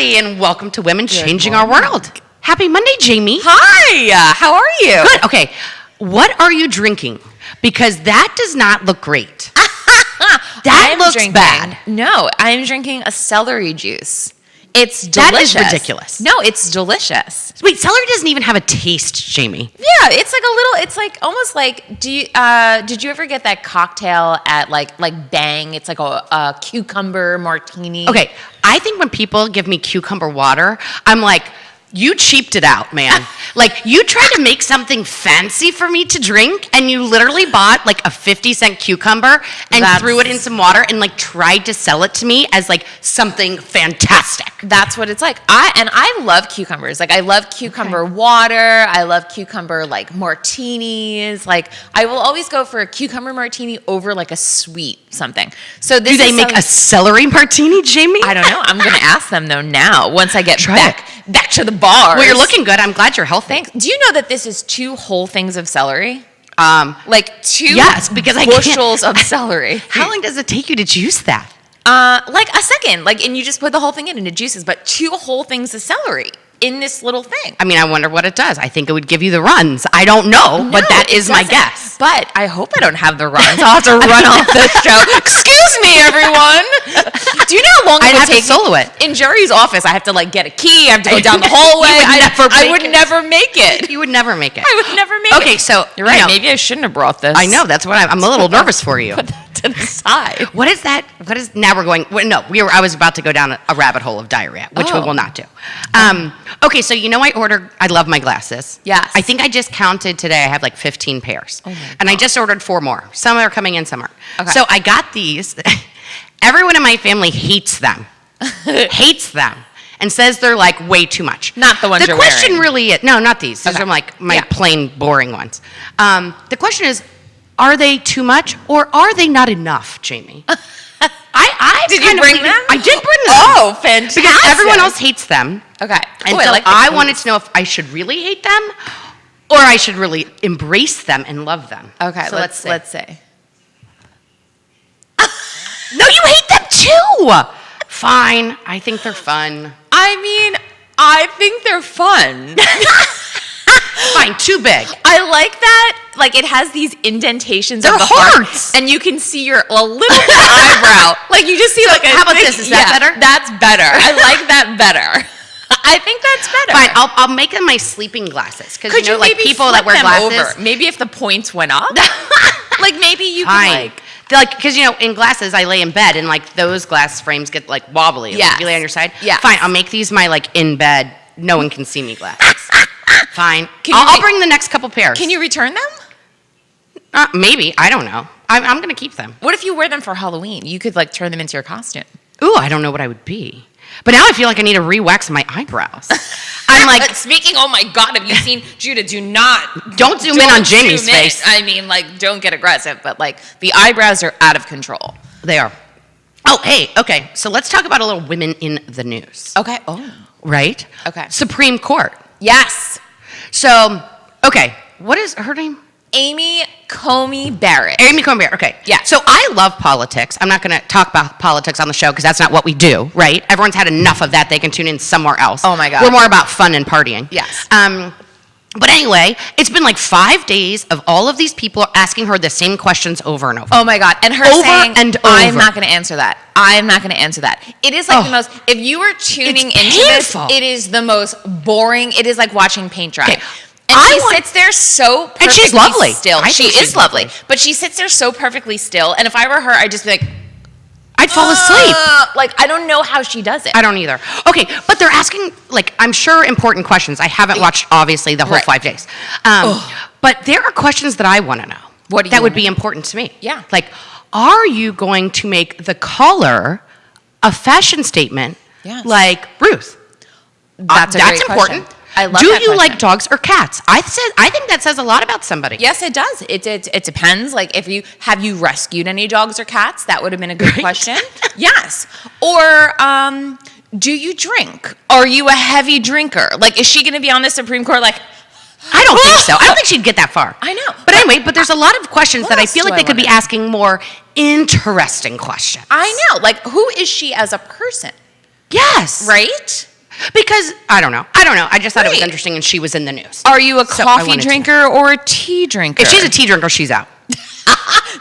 everybody, and welcome to Women Changing Our World. Happy Monday, Jamie. Hi, how are you? Good. Okay, what are you drinking? Because that does not look great. That looks bad. No, I'm drinking a celery juice. It's delicious. That is ridiculous. No, it's delicious. Wait, celery doesn't even have a taste, Jamie. Yeah, it's like almost like, did you ever get that cocktail at like Bang? It's like a cucumber martini. Okay, I think when people give me cucumber water, I'm like, you cheaped it out, man. Like, you tried to make something fancy for me to drink, and you literally bought like a 50-cent cucumber and threw it in some water and like tried to sell it to me as like something fantastic. That's what it's like. I love cucumbers. Like, I love cucumber water. I love cucumber like martinis. Like, I will always go for a cucumber martini over like a sweet something. So this do they make a celery martini, Jamie? I don't know. I'm going to ask them though now once I get back to the bar. Well, you're looking good. I'm glad you're healthy. Thanks. Do you know that this is 2 whole things of celery? Like 2 bushels of celery. How long does it take you to juice that? Like a second. Like, and you just put the whole thing in and it juices, but 2 whole things of celery in this little thing. I mean, I wonder what it does. I think it would give you the runs. I don't know, but that is my guess. But I hope I don't have the runs. I'll have to run off this show. Excuse me, everyone. Do you know how long it would take? I'd have to solo it. In Jerry's office, I have to like get a key. I have to go down the hallway. I would never make it. You would never make it. I would never make it. Okay, so you're right. Maybe I shouldn't have brought this. I know. That's what I'm a little nervous for you. Put that to the side. What is that? What is now we're going? No, I was about to go down a rabbit hole of diarrhea, which we will not do. Okay, so you know I love my glasses. Yes. I think I just counted today. I have like 15 pairs. Oh my God. And I just ordered 4 more. Some are coming in, some aren't. Okay. So I got these. Everyone in my family hates them. Hates them. And says they're like way too much. Not the ones you're wearing. The question really is, no, not these. These are like my plain boring ones. The question is, are they too much or are they not enough, Jamie? Did you bring them? I did bring them. Oh, fantastic. Because everyone else hates them. Okay. And so I wanted to know if I should really hate them or I should really embrace them and love them. Okay, so let's say. No, you hate them too. Fine. I think they're fun. I mean, I think they're fun. Fine, too big. I like that. Like, it has these indentations of the hearts, and you can see a little eyebrow. Like, you just see how about this? Is that better? That's better. I like that better. I think that's better. Fine, I'll make them my sleeping glasses because you know, like people that wear glasses. Over? Maybe if the points went up, like maybe you can like because you know in glasses I lay in bed and like those glass frames get like wobbly. Yeah, like, you lay on your side. Yeah. Fine, I'll make these my like in bed. No one can see me glasses. Fine. I'll bring the next couple pairs. Can you return them? Maybe. I don't know. I'm going to keep them. What if you wear them for Halloween? You could like turn them into your costume. Ooh, I don't know what I would be. But now I feel like I need to re-wax my eyebrows. I'm like... Speaking, oh my God, have you seen... Judah, Don't zoom in on Jamie's face. I mean, like, don't get aggressive, but like, the eyebrows are out of control. They are. Oh, hey, okay. So let's talk about a little women in the news. Okay. Oh. Right? Okay. Supreme Court. Yes. So, okay. What is her name? Amy Coney Barrett. Amy Coney Barrett, okay. Yeah. So I love politics. I'm not going to talk about politics on the show because that's not what we do, right? Everyone's had enough of that. They can tune in somewhere else. Oh, my God. We're more about fun and partying. Yes. But anyway, it's been like 5 days of all of these people asking her the same questions over and over. Oh, my God. And her saying, I'm not going to answer that. I'm not going to answer that. It is like the most, if you are tuning into this, it is the most boring. It is like watching paint dry. Okay. And she sits there so perfectly and she's lovely. Still. She is lovely. But she sits there so perfectly still. And if I were her, I'd just be like, I'd fall asleep. Like, I don't know how she does it. I don't either. Okay, but they're asking, like, I'm sure important questions. I haven't watched, obviously, the whole 5 days. But there are questions that I want to know. That would be important to me. Yeah. Like, are you going to make the color a fashion statement like Ruth? That's important. I love Do that you question. like dogs or cats? I think that says a lot about somebody. Yes, it does. It depends. Like, have you rescued any dogs or cats? That would have been a good question. Yes. Or do you drink? Are you a heavy drinker? Like, is she going to be on the Supreme Court? Like, I don't think so. I don't think she'd get that far. I know. But anyway, there's a lot of questions that I feel like they could be asking more interesting questions. I know. Like, who is she as a person? Yes. Right? Because I don't know. I just thought it was interesting, and she was in the news. Are you a coffee drinker or a tea drinker? If she's a tea drinker, she's out.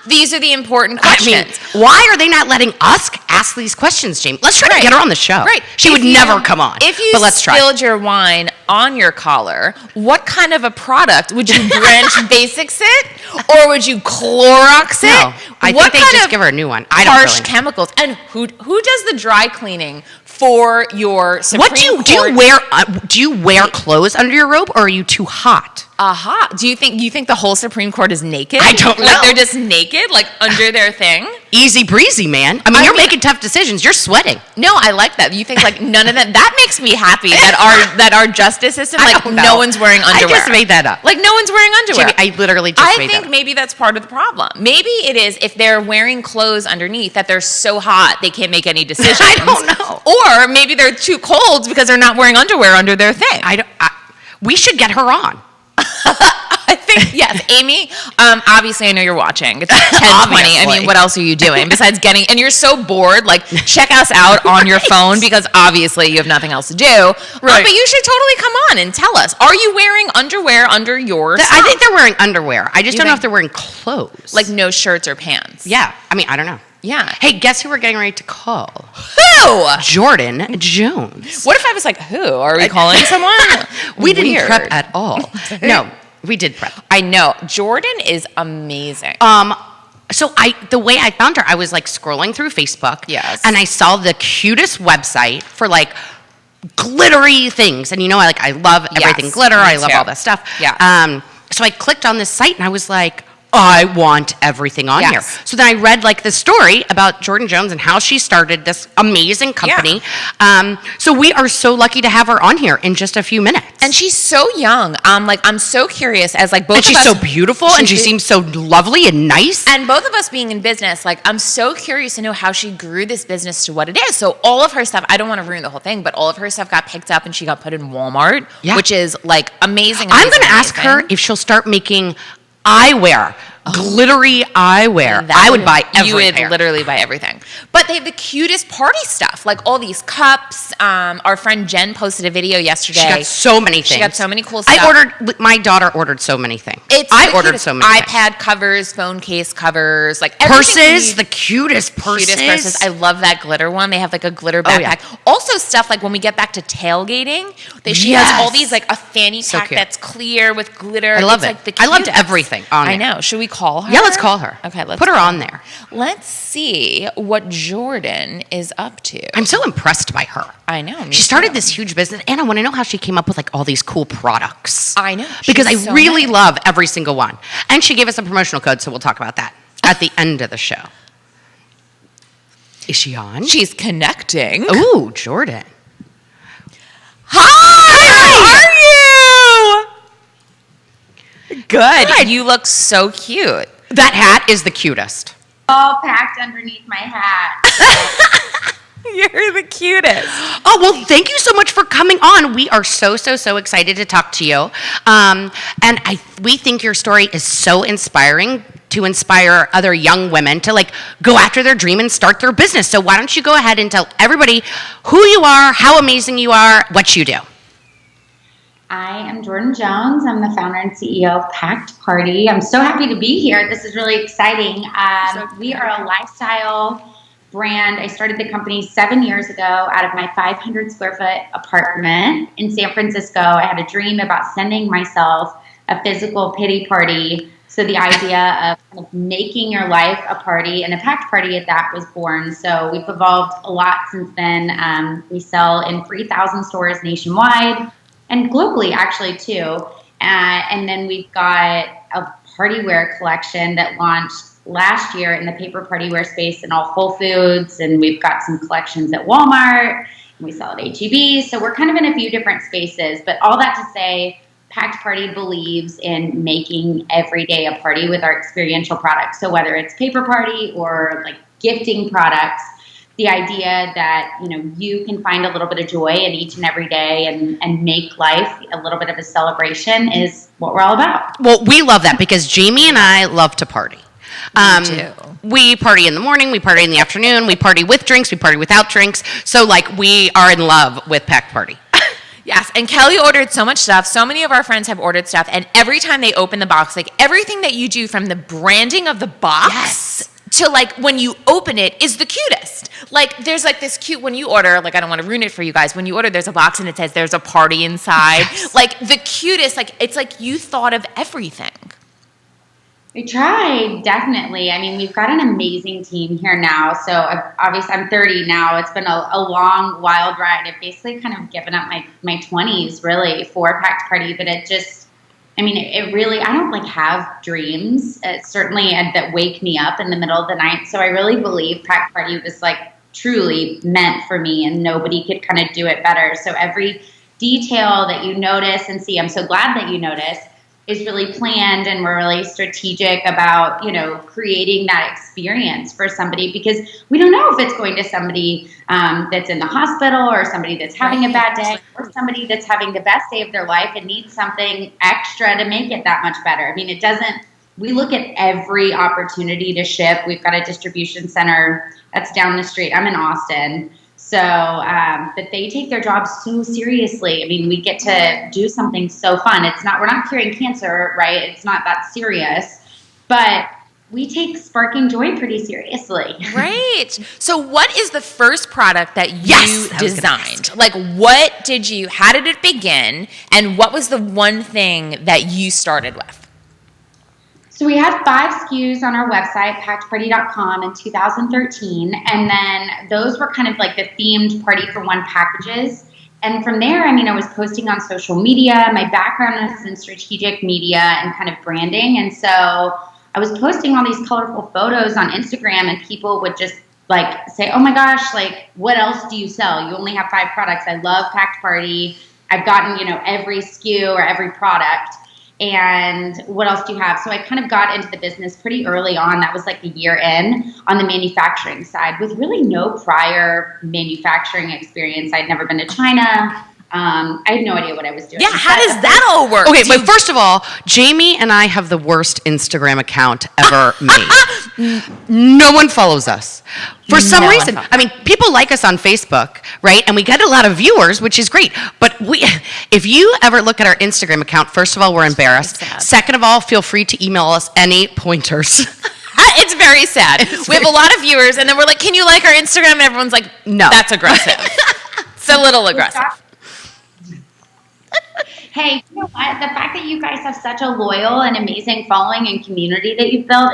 These are the important questions. I mean, why are they not letting us ask these questions, Jamie? Let's try to get her on the show. Right. She would never come on. If you but let's spilled your wine on your collar, what kind of a product would you Drench Basics it, or would you Clorox it? No, I think they just give her a new one. I don't harsh really know. chemicals. And who does the dry cleaning for your Supreme What do you wear clothes under your robe, or are you too hot? Aha. Do you think the whole Supreme Court is naked? I don't know. Like they're just naked, like under their thing? Easy breezy, man. I mean, you're making tough decisions. You're sweating. No, I like that. You think like none of that makes me happy that our justice system, like no one's wearing underwear. I just made that up. Like no one's wearing underwear. Jamie, I literally just made that up. I think maybe that's part of the problem. Maybe it is if they're wearing clothes underneath that they're so hot they can't make any decisions. I don't know. Or maybe they're too cold because they're not wearing underwear under their thing. We should get her on. I think, yes, Amy, obviously I know you're watching. It's 10:20. I mean, what else are you doing besides getting, and you're so bored, like check us out on your phone because obviously you have nothing else to do. Right. But you should totally come on and tell us, are you wearing underwear under your stuff? I think they're wearing underwear. I just don't know if they're wearing clothes. Like no shirts or pants. Yeah. I mean, I don't know. Yeah. Hey, guess who we're getting ready to call? Who? Jordan Jones. What if I was like, who? Are we calling someone? We didn't prep at all. No, we did prep. I know. Jordan is amazing. So the way I found her, I was like scrolling through Facebook. Yes. And I saw the cutest website for like glittery things. And you know, I love everything glitter. I love all that stuff. Yeah. So I clicked on this site and I was like, I want everything on here. So then I read like the story about Jordan Jones and how she started this amazing company. Yeah. So we are so lucky to have her on here in just a few minutes. And she's so young. I'm so curious as like both and of us. She's so beautiful and she seems so lovely and nice. And both of us being in business, like I'm so curious to know how she grew this business to what it is. So all of her stuff, I don't want to ruin the whole thing, but all of her stuff got picked up and she got put in Walmart, which is like amazing. I'm going to ask her if she'll start making eyewear. Glittery eyewear. I would buy every You would pair. literally buy everything. But they have the cutest party stuff, like all these cups. Our friend Jen posted a video yesterday. She got so many things. She got so many cool stuff. My daughter ordered so many things. I ordered so many iPad things. covers, phone case covers, like purses, the cutest purses. I love that glitter one. They have like a glitter backpack. Also stuff like when we get back to tailgating, she has all these like a fanny pack that's clear with glitter. I love it. Like I loved everything on there. I know. Should we call her? Yeah, let's call her. Okay, let's put her on there. Let's see what Jordan is up to. I'm so impressed by her. I know. She started this huge business, and I want to know how she came up with like all these cool products. I know. Because I really love every single one. And she gave us a promotional code, so we'll talk about that at the end of the show. Is she on? She's connecting. Ooh, Jordan. Hi! How are you? Good. Hi. You look so cute. That hat is the cutest. All packed underneath my hat. You're the cutest. Oh, well, thank you so much for coming on. We are so excited to talk to you. And we think your story is so inspiring to inspire other young women to like go after their dream and start their business. So why don't you go ahead and tell everybody who you are, how amazing you are, what you do. I am Jordan Jones. I'm the founder and CEO of Packed Party. I'm so happy to be here. This is really exciting. We are a lifestyle brand. I started the company 7 years ago out of my 500 square foot apartment in San Francisco. I had a dream about sending myself a physical pity party. So the idea of kind of making your life a party, and a packed party at that was born. So we've evolved a lot since then. We sell in 3,000 stores nationwide and globally actually too. And then we've got a party wear collection that launched last year in the paper party wear space in all Whole Foods. And we've got some collections at Walmart. And we sell at H-E-B. So we're kind of in a few different spaces. But all that to say, Packed Party believes in making every day a party with our experiential products. So whether it's paper party or like gifting products, the idea that, you know, you can find a little bit of joy in each and every day and make life a little bit of a celebration is what we're all about. Well, we love that because Jamie and I love to party. We party in the morning, we party in the afternoon, we party with drinks, we party without drinks. So like we are in love with Packed Party. Yes, and Kelly ordered so much stuff. So many of our friends have ordered stuff, and every time they open the box, like everything that you do from the branding of the box to like when you open it is the cutest. Like there's like this cute, when you order, like I don't want to ruin it for you guys, when you order there's a box and it says there's a party inside. Like the cutest, like it's like you thought of everything. We tried, definitely. I mean, we've got an amazing team here now. So obviously I'm 30 now. It's been a long, wild ride. I've basically kind of given up my 20s really for Packed Party, but it just, I mean, it really, I don't like have dreams, certainly that wake me up in the middle of the night. So I really believe Packed Party was like truly meant for me and nobody could kind of do it better. So every detail that you notice and see, I'm so glad that you notice, is really planned, and we're really strategic about, you know, creating that experience for somebody, because we don't know if it's going to somebody that's in the hospital or somebody that's having a bad day or somebody that's having the best day of their life and needs something extra to make it that much better. I mean, it doesn't, we look at every opportunity to ship. We've got a distribution center that's down the street. I'm in Austin. So, but they take their job so seriously. I mean, we get to do something so fun. It's not, we're not curing cancer, right? It's not that serious, but we take sparking joy pretty seriously. Right. So what is the first product that you designed? Like how did it begin? And what was the one thing that you started with? So we had 5 SKUs on our website, packedparty.com, in 2013. And then those were kind of like the themed Party for One packages. And from there, I mean, I was posting on social media. My background is in strategic media and kind of branding. And so I was posting all these colorful photos on Instagram, and people would just like say, oh my gosh, like what else do you sell? You only have 5 products. I love Packed Party. I've gotten, you know, every SKU or every product. And what else do you have? So I kind of got into the business pretty early on. That was like a year in on the manufacturing side with really no prior manufacturing experience. I'd never been to China. I had no idea what I was doing. Yeah, how does that all work? Okay, but first of all, Jamie and I have the worst Instagram account ever made. No one follows us. For some reason. I mean, people like us on Facebook, right? And we get a lot of viewers, which is great. But if you ever look at our Instagram account, first of all, we're embarrassed. Second of all, feel free to email us any pointers. It's very sad. We have a lot of viewers, and then we're like, can you like our Instagram? And everyone's like, no. That's aggressive. It's a little aggressive. Hey, you know what? The fact that you guys have such a loyal and amazing following and community that you've built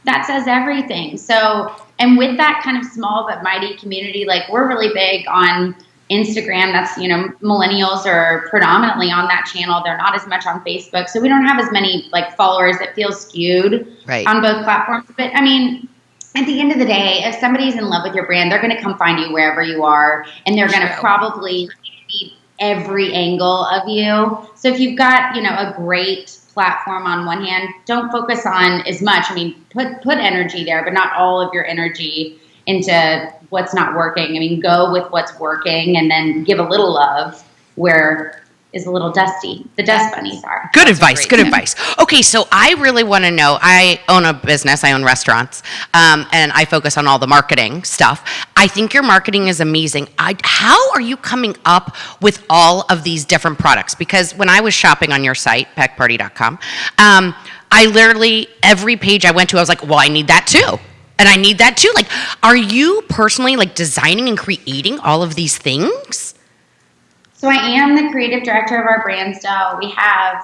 that says everything. So, and with that kind of small but mighty community, like we're really big on Instagram. That's, you know, millennials are predominantly on that channel. They're not as much on Facebook. So we don't have as many like followers that feel skewed on both platforms. But I mean, at the end of the day, if somebody's in love with your brand, they're going to come find you wherever you are. And they're going to probably be every angle of you. So if you've got, you know, a great platform on one hand, don't focus on as much. I mean, put energy there, but not all of your energy into what's not working. I mean, go with what's working and then give a little love where is a little dusty. The dust bunnies are. Good advice. Good advice. Okay, so I really want to know, I own a business, I own restaurants, and I focus on all the marketing stuff. I think your marketing is amazing. How are you coming up with all of these different products? Because when I was shopping on your site, packedparty.com, I literally, every page I went to, I was like, well, I need that too. And I need that too. Like, are you personally like designing and creating all of these things? So I am the creative director of our brand still.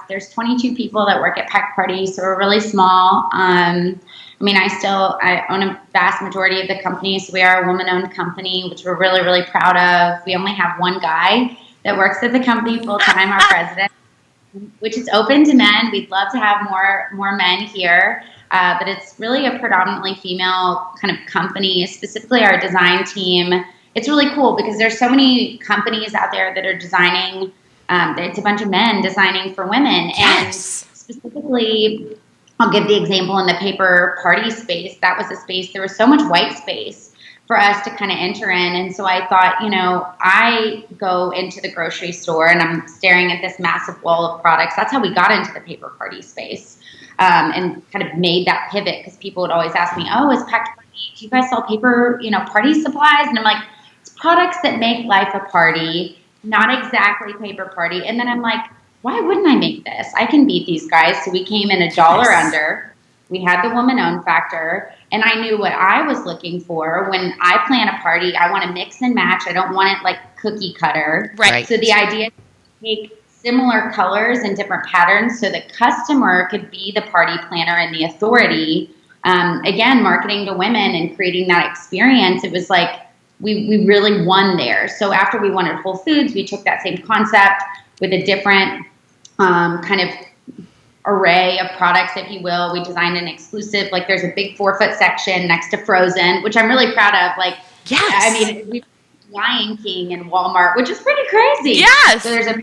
There's 22 people that work at Packed Party, so we're really small. I mean, I own a vast majority of the company, so we are a woman-owned company, which we're really, really proud of. We only have one guy that works at the company full-time, our president, which is open to men. We'd love to have more men here, but it's really a predominantly female kind of company, specifically our design team. It's really cool because there's so many companies out there that are designing. It's a bunch of men designing for women. Yes. And specifically, I'll give the example in the paper party space. That was a space, there was so much white space for us to kind of enter in. And so I thought, you know, I go into the grocery store and I'm staring at this massive wall of products. That's how we got into the paper party space, and kind of made that pivot because people would always ask me, oh, is Packed Party, do you guys sell paper, you know, party supplies? And I'm like, products that make life a party not exactly paper party. And then I'm like, why wouldn't I make this? I can beat these guys. So we came in $1 under. We had the woman-owned factor, and I knew what I was looking for. When I plan a party, I want to mix and match. I don't want it like cookie cutter. Right. So the idea is to take similar colors and different patterns so the customer could be the party planner and the authority. Again, marketing to women and creating that experience. It was like we really won there. So after we won at Whole Foods, we took that same concept with a different kind of array of products, if you will. We designed an exclusive, like there's a big 4-foot section next to Frozen, which I'm really proud of. Like, yes. I mean, we Lion King and Walmart, which is pretty crazy. Yes. So there's a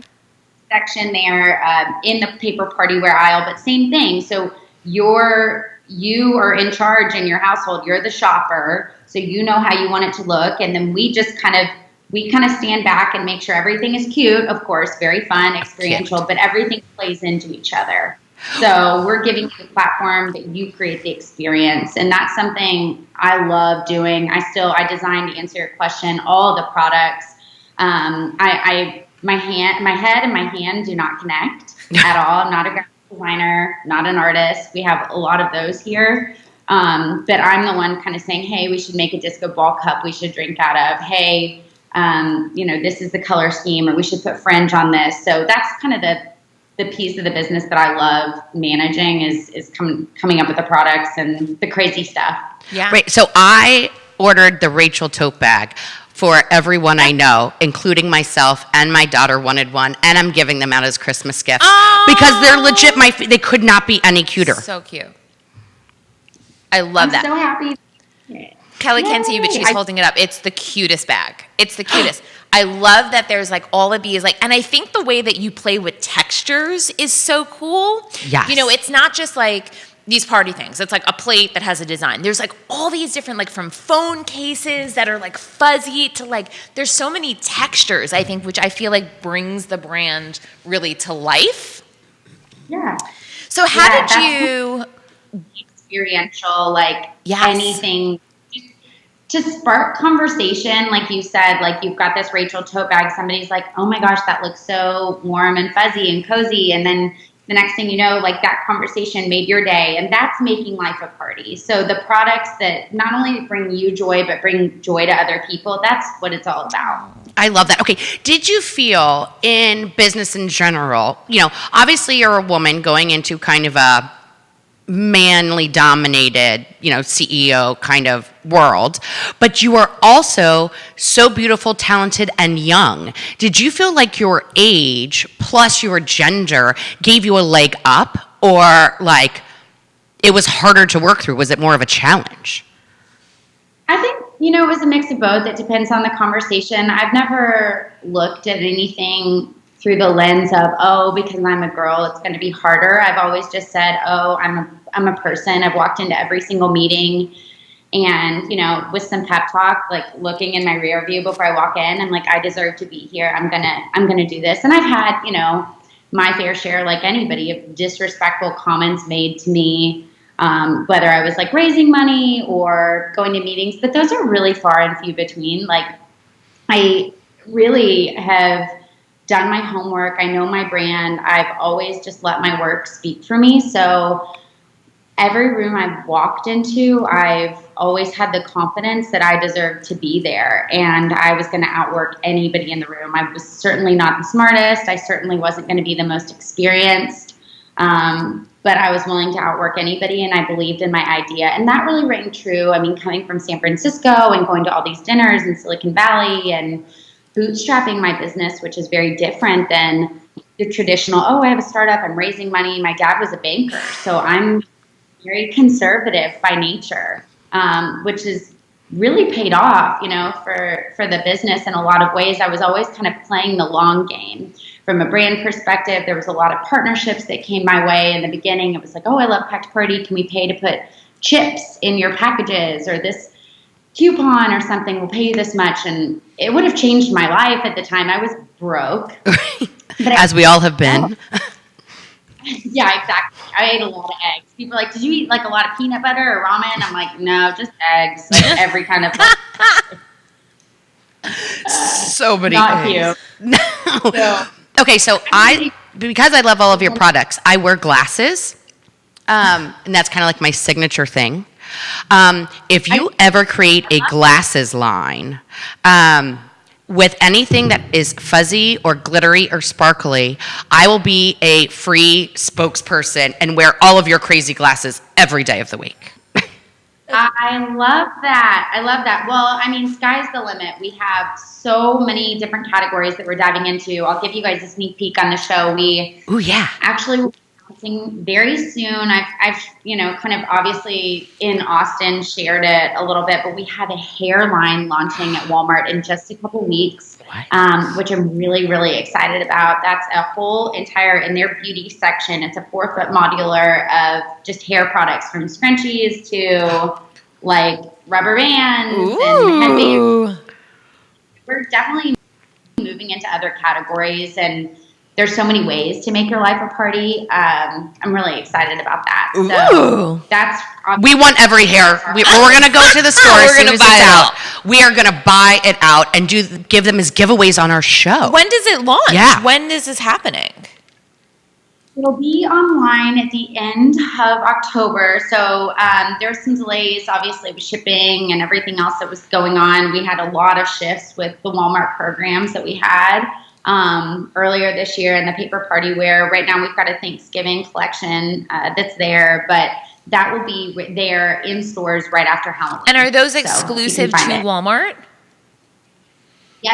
section there in the paper party-wear aisle, but same thing. So you are in charge in your household. You're the shopper, so you know how you want it to look, and then we kind of stand back and make sure everything is cute, of course, very fun, experiential, but everything plays into each other. So we're giving you the platform that you create the experience. And that's something I love doing. I design, to answer your question, all the products. My head and my hand do not connect at all. I'm not a graphic designer, not an artist. We have a lot of those here. But I'm the one kind of saying, hey, we should make a disco ball cup we should drink out of. Hey, this is the color scheme, or we should put fringe on this. So that's kind of the piece of the business that I love managing is coming up with the products and the crazy stuff. Yeah. Right. So I ordered the Rachel tote bag for everyone I know, including myself, and my daughter wanted one, and I'm giving them out as Christmas gifts because they're legit. They could not be any cuter. So cute. I love that. I'm so happy. Kelly can't see you, but she's holding it up. It's the cutest bag. It's the cutest. I love that there's like all of these, and I think the way that you play with textures is so cool. Yes. It's not just like these party things. It's like a plate that has a design. There's like all these different, like from phone cases that are like fuzzy to like, there's so many textures, I think, which I feel like brings the brand really to life. Yeah. So how did you... Experiential, Yes. anything to spark conversation, like you said, like you've got this Rachel tote bag, somebody's like, oh my gosh, that looks so warm and fuzzy and cozy, and then the next thing you know, like that conversation made your day, and that's making life a party. So the products that not only bring you joy, but bring joy to other people, that's what it's all about. I love that. Okay, did you feel in business in general, obviously you're a woman going into kind of a manly dominated, CEO kind of world, but you are also so beautiful, talented, and young. Did you feel like your age plus your gender gave you a leg up, or like it was harder to work through? Was it more of a challenge? I think, it was a mix of both. It depends on the conversation. I've never looked at anything through the lens of, because I'm a girl, it's going to be harder. I've always just said, I'm a person. I've walked into every single meeting and, with some pep talk, like looking in my rear view before I walk in, I'm like, I deserve to be here. I'm going to do this. And I've had, my fair share, like anybody, of disrespectful comments made to me, whether I was like raising money or going to meetings, but those are really far and few between. Like, I really have done my homework. I know my brand. I've always just let my work speak for me. So every room I've walked into, I've always had the confidence that I deserved to be there, and I was going to outwork anybody in the room. I was certainly not the smartest. I certainly wasn't going to be the most experienced, but I was willing to outwork anybody, and I believed in my idea. And that really rang true. I mean, coming from San Francisco and going to all these dinners in Silicon Valley and bootstrapping my business, which is very different than the traditional, I have a startup, I'm raising money. My dad was a banker, so I'm very conservative by nature, which is really paid off, for the business in a lot of ways. I was always kind of playing the long game. From a brand perspective, there was a lot of partnerships that came my way. In the beginning, it was like, I love Packed Party. Can we pay to put chips in your packages, or this coupon or something will pay you this much? And it would have changed my life at the time. I was broke. As we all have been. Yeah, exactly. I ate a lot of eggs. People are like, did you eat like a lot of peanut butter or ramen? I'm like, no, just eggs. Like every kind of. So many not eggs. Cute. Okay, so because I love all of your products, I wear glasses, and that's kind of like my signature thing. If you ever create a glasses line with anything that is fuzzy or glittery or sparkly, I will be a free spokesperson and wear all of your crazy glasses every day of the week. I love that. I love that. Well, I mean, sky's the limit. We have so many different categories that we're diving into. I'll give you guys a sneak peek on the show. Oh yeah. Actually very soon. I've kind of obviously in Austin shared it a little bit, but we have a hair line launching at Walmart in just a couple weeks, which I'm really, really excited about. That's a whole entire, in their beauty section, it's a 4-foot modular of just hair products from scrunchies to like rubber bands and headbands. We're definitely moving into other categories, and there's so many ways to make your life a party. I'm really excited about that. So that's we want every hair. We're going to go to the store as soon as it's out. We are going to buy it out and give them as giveaways on our show. When does it launch? Yeah. When is this happening? It'll be online at the end of October. So there's some delays, obviously, with shipping and everything else that was going on. We had a lot of shifts with the Walmart programs that we had earlier this year in the paper party wear. Right now we've got a Thanksgiving collection that's there, but that will be there in stores right after Halloween. And are those exclusive to Walmart? Yep.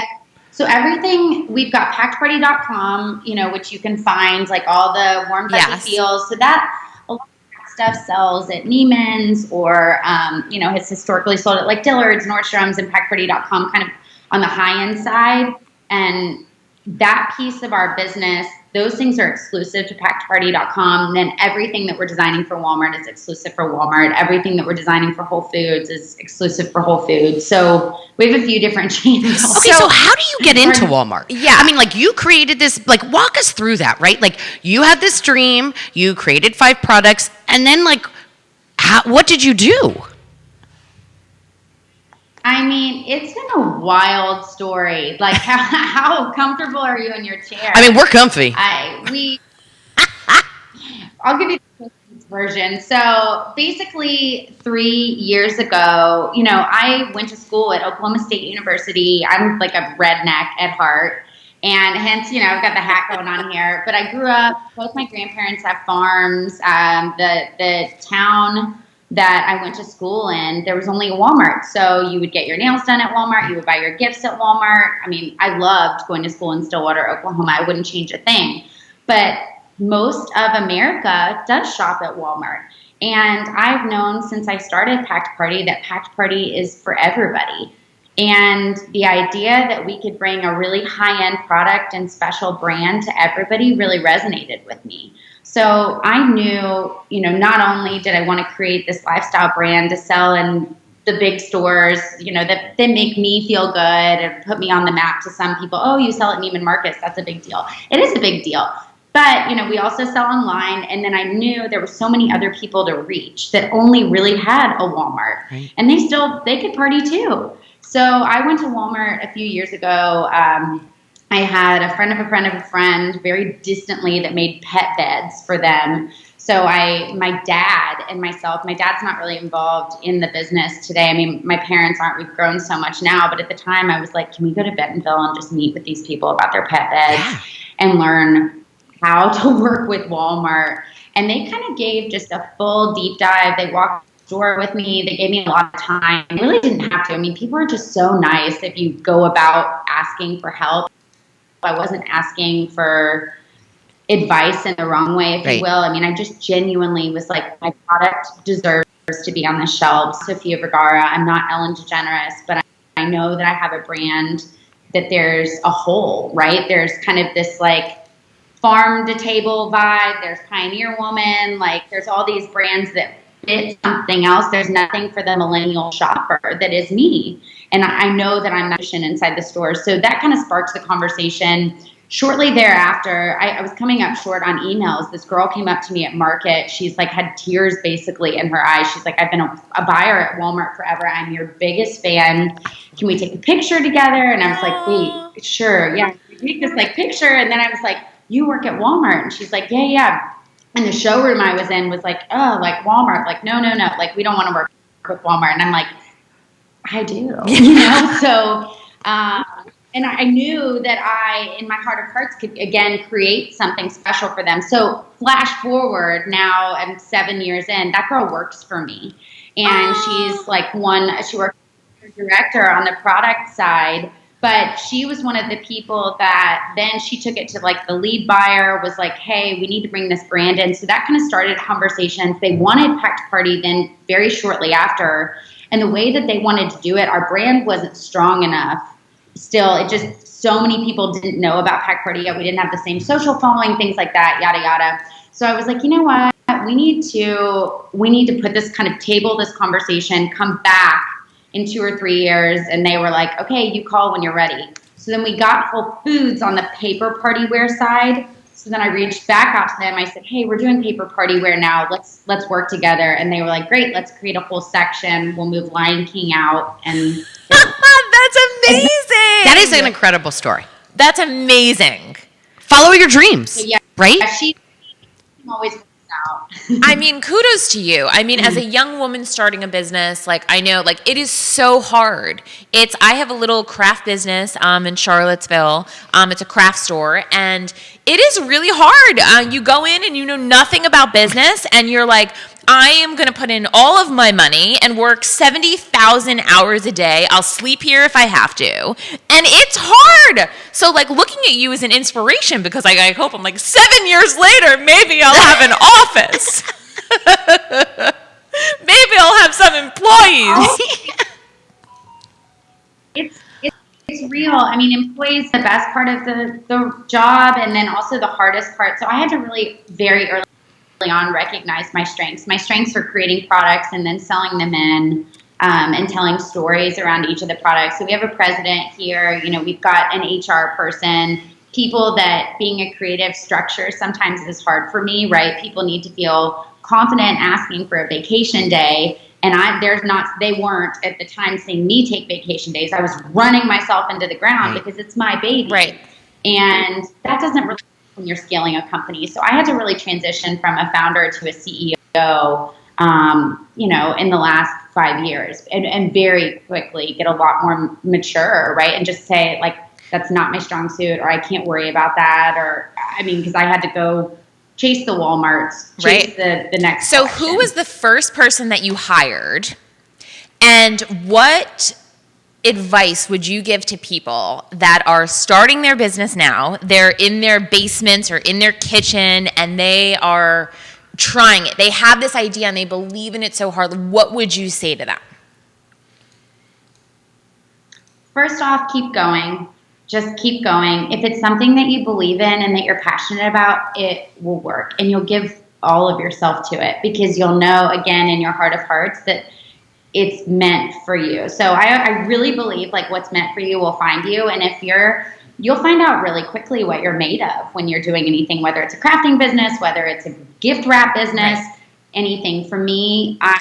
So everything, we've got packedparty.com, which you can find like all the warm fuzzy feels. So that a lot of that stuff sells at Neiman's or has historically sold at like Dillard's, Nordstrom's, and packedparty.com kind of on the high end side. And that piece of our business, those things are exclusive to packedparty.com. And then everything that we're designing for Walmart is exclusive for Walmart. Everything that we're designing for Whole Foods is exclusive for Whole Foods. So we have a few different channels. Okay, so how do you get into Walmart? Yeah. I mean, like you created this, like walk us through that, right? Like you had this dream, you created 5 products, and then like, what did you do? I mean, it's been a wild story. Like, how comfortable are you in your chair? I mean, we're comfy. I'll give you the version. So basically 3 years ago, I went to school at Oklahoma State University. I'm like a redneck at heart. And hence, I've got the hat going on here. But I grew up, both my grandparents have farms. The town that I went to school in, there was only a Walmart. So you would get your nails done at Walmart. You would buy your gifts at Walmart. I mean, I loved going to school in Stillwater, Oklahoma. I wouldn't change a thing. But most of America does shop at Walmart. And I've known since I started Packed Party that Packed Party is for everybody. And the idea that we could bring a really high-end product and special brand to everybody really resonated with me. So I knew, not only did I want to create this lifestyle brand to sell in the big stores, that they make me feel good and put me on the map to some people. Oh, you sell at Neiman Marcus. That's a big deal. It is a big deal. But, we also sell online. And then I knew there were so many other people to reach that only really had a Walmart. Right. And they could party too. So I went to Walmart a few years ago. I had a friend of a friend of a friend very distantly that made pet beds for them. So my dad and myself, my dad's not really involved in the business today. I mean, my parents aren't, we've grown so much now, but at the time I was like, can we go to Bentonville and just meet with these people about their pet beds and learn how to work with Walmart? And they kind of gave just a full deep dive. They walked the store with me. They gave me a lot of time. I really didn't have to. I mean, people are just so nice if you go about asking for help. I wasn't asking for advice in the wrong way, if you will. I mean, I just genuinely was like, my product deserves to be on the shelves. Sofia Vergara, I'm not Ellen DeGeneres, but I know that I have a brand that there's a whole, right? There's kind of this like farm to table vibe. There's Pioneer Woman. Like there's all these brands that fit something else. There's nothing for the millennial shopper that is me. And I know that I'm not inside the store. So that kind of sparks the conversation. Shortly thereafter, I was coming up short on emails. This girl came up to me at Market. She's like had tears basically in her eyes. She's like, I've been a buyer at Walmart forever. I'm your biggest fan. Can we take a picture together? And I was like, wait, sure. Yeah, take this like picture. And then I was like, you work at Walmart? And she's like, yeah. And the showroom I was in was like, oh, like Walmart. Like, no. Like, we don't want to work with Walmart. And I'm like, I do, So, and I knew that I, in my heart of hearts, could again create something special for them. So flash forward, now I'm 7 years in, that girl works for me. And she's like she works as a director on the product side, but she was one of the people that then she took it to like the lead buyer was like, hey, we need to bring this brand in. So that kind of started conversations. They wanted Packed Party then very shortly after. And the way that they wanted to do it, our brand wasn't strong enough. Still, it just, so many people didn't know about Packed Party yet. We didn't have the same social following, things like that, yada, yada. So I was like, you know what? We need to put this kind of table, this conversation, come back in 2 or 3 years. And they were like, okay, you call when you're ready. So then we got Whole Foods on the paper party wear side. So then I reached back out to them. I said, hey, we're doing paper party wear now. Let's work together. And they were like, great, let's create a whole section. We'll move Lion King out. And that's amazing. That is an incredible story. That's amazing. Follow your dreams, so, yeah, right? She always works out. I mean, kudos to you. I mean, as a young woman starting a business, like I know, like it is so hard. I have a little craft business in Charlottesville. It's a craft store, and it is really hard. You go in and you know nothing about business, and you're like, I am going to put in all of my money and work 70,000 hours a day. I'll sleep here if I have to. And it's hard. So like looking at you is an inspiration because I hope I'm like 7 years later, maybe I'll have an office. Maybe I'll have some employees. It's real. I mean, employees, the best part of the job and then also the hardest part. So I had to really very early on recognize my strengths. My strengths are creating products and then selling them in and telling stories around each of the products. So we have a president here, we've got an HR person, people that being a creative structure sometimes is hard for me, right? People need to feel confident asking for a vacation day. And they weren't at the time seeing me take vacation days. I was running myself into the ground because it's my baby. Right. And that doesn't really when you're scaling a company. So I had to really transition from a founder to a CEO, in the last 5 years and very quickly get a lot more mature, right? And just say like, that's not my strong suit, or I can't worry about that. Because I had to go chase the Walmarts, chase the next. So collection. who was the first person that you hired, and what advice would you give to people that are starting their business now? They're in their basements or in their kitchen and they are trying it. They have this idea and they believe in it so hard. What would you say to them? First off, keep going. Just keep going. If it's something that you believe in and that you're passionate about, it will work. And you'll give all of yourself to it because you'll know, again, in your heart of hearts that it's meant for you. So I really believe like what's meant for you will find you. And if you'll find out really quickly what you're made of when you're doing anything, whether it's a crafting business, whether it's a gift wrap business, anything. For me, I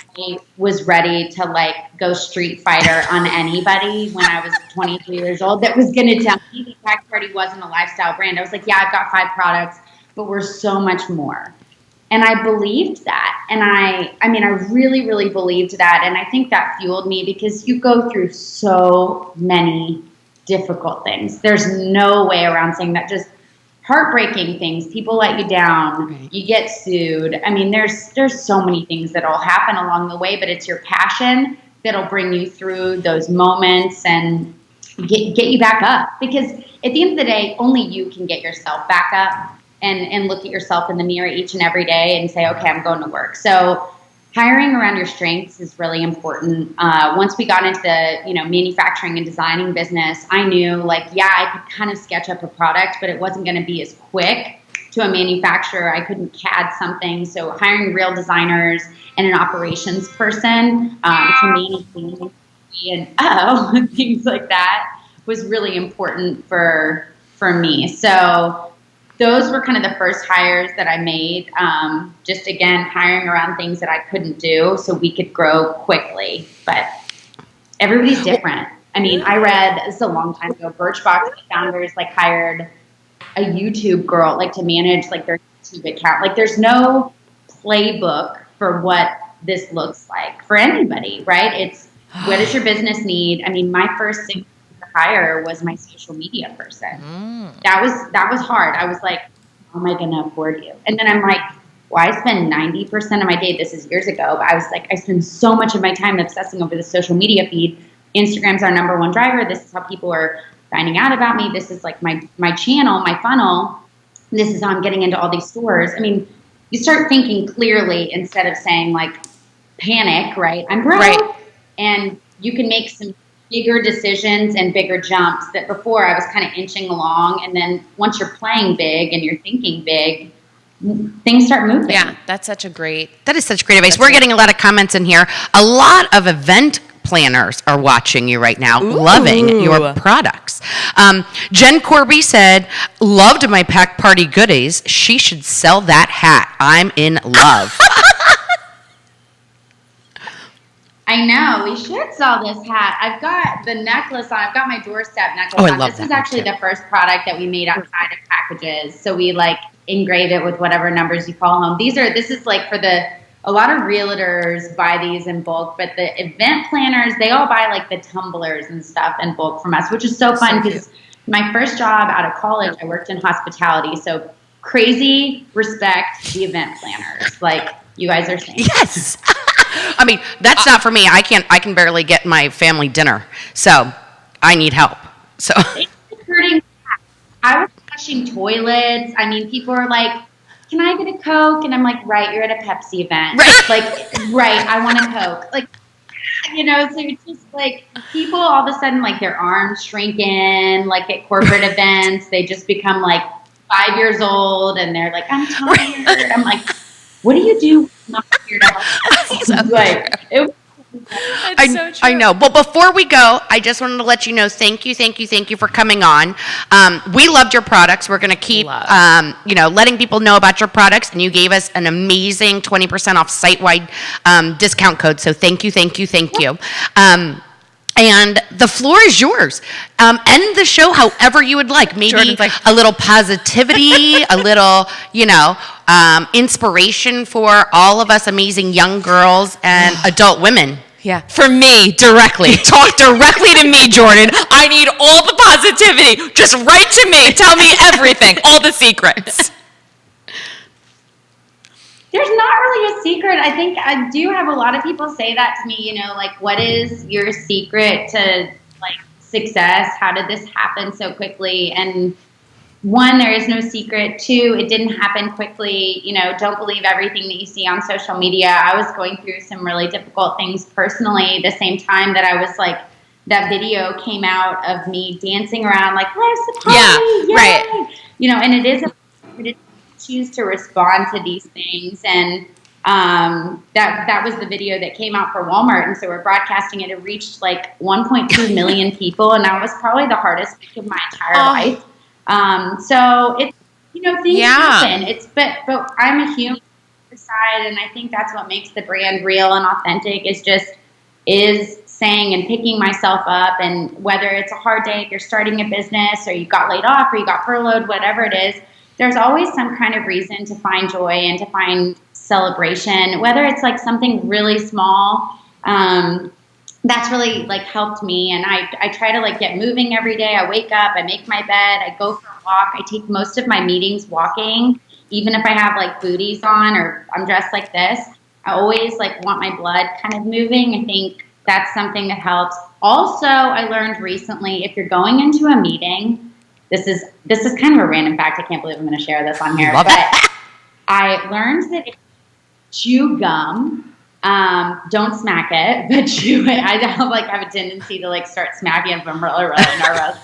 was ready to like go street fighter on anybody when I was 23 years old that was going to tell me that Packed Party wasn't a lifestyle brand. I was like, yeah, I've got 5 products, but we're so much more. And I believed that. And I really, really believed that. And I think that fueled me because you go through so many difficult things. There's no way around saying that. Just heartbreaking things. People let you down. Right. You get sued. I mean, there's so many things that'll happen along the way, but it's your passion that'll bring you through those moments and get you back up. Because at the end of the day, only you can get yourself back up. And look at yourself in the mirror each and every day and say, okay, I'm going to work. So hiring around your strengths is really important. Once we got into the manufacturing and designing business, I knew I could kind of sketch up a product, but it wasn't going to be as quick to a manufacturer. I couldn't CAD something. So hiring real designers and an operations person to manage things and things like that was really important for me. So those were kind of the first hires that I made. Just again, hiring around things that I couldn't do so we could grow quickly. But everybody's different. I mean, I read, this is a long time ago, Birchbox founders like hired a YouTube girl like to manage like their YouTube account. Like there's no playbook for what this looks like for anybody, right? It's what does your business need? I mean, my first thing to hire was my social media person. That was hard. I was like, how am I going to afford you? And then I'm like, well, I spend 90% of my day, this is years ago, but I was like, I spend so much of my time obsessing over the social media feed. Instagram's our number one driver. This is how people are finding out about me. This is like my channel, my funnel. This is how I'm getting into all these stores. I mean, you start thinking clearly instead of saying like panic, right? I'm broke. Right. And you can make some bigger decisions and bigger jumps that before I was kind of inching along. And then once you're playing big and you're thinking big, things start moving. Yeah, that is such great advice. We're getting a lot of comments in here. A lot of event planners are watching you right now, loving your products. Jen Corby said, loved my pack party goodies. She should sell that hat. I'm in love. I know. We should sell this hat. I've got the necklace on. I've got my doorstep necklace on. This is actually the first product that we made outside of packages. So we like engrave it with whatever numbers you call home. This is like for a lot of realtors buy these in bulk, but the event planners, they all buy like the tumblers and stuff in bulk from us, which is so fun because my first job out of college, I worked in hospitality. So crazy respect the event planners. Like you guys are saying. Yes. I mean, that's not for me. I can barely get my family dinner. So I need help. So I was flushing toilets. I mean, people are like, can I get a Coke? And I'm like, right, you're at a Pepsi event. Right. Like, right, I want a Coke. Like, you know, so it's just like people all of a sudden, like their arms shrink in, like at corporate events, they just become like 5 years old and they're like, I'm tired. Right. I'm like, what do you do? Not here to help. Like, I know. But before we go, I just wanted to let you know, thank you for coming on. We loved your products. We're going to keep, letting people know about your products. And you gave us an amazing 20% off site-wide discount code. So thank you. And the floor is yours. End the show however you would like. Maybe a little positivity, a little, inspiration for all of us amazing young girls and adult women. Yeah. For me, directly. Talk directly to me, Jordan. I need all the positivity. Just write to me. Tell me everything. All the secrets. There's not really a secret. I think I do have a lot of people say that to me, like, what is your secret to, like, success? How did this happen so quickly? And one, there is no secret. Two, it didn't happen quickly. Don't believe everything that you see on social media. I was going through some really difficult things personally the same time that I was like, that video came out of me dancing around like, where's the party? Yeah, right. And it is a choose to respond to these things. And that was the video that came out for Walmart. And so we're broadcasting it. It reached like 1.2 million people. And that was probably the hardest week of my entire life. So it's, things happen. But I'm a human side, and I think that's what makes the brand real and authentic is saying and picking myself up. And whether it's a hard day, if you're starting a business or you got laid off or you got furloughed, whatever it is, there's always some kind of reason to find joy and to find celebration, whether it's like something really small. That's really like helped me. And I try to like get moving every day. I wake up, I make my bed, I go for a walk. I take most of my meetings walking, even if I have like booties on or I'm dressed like this. I always like want my blood kind of moving. I think that's something that helps. Also, I learned recently, if you're going into a meeting, this is kind of a random fact. I can't believe I'm going to share this on here. But I learned that if you chew gum, don't smack it, but chew it. I have a tendency to like start smacking if I'm really, really nervous.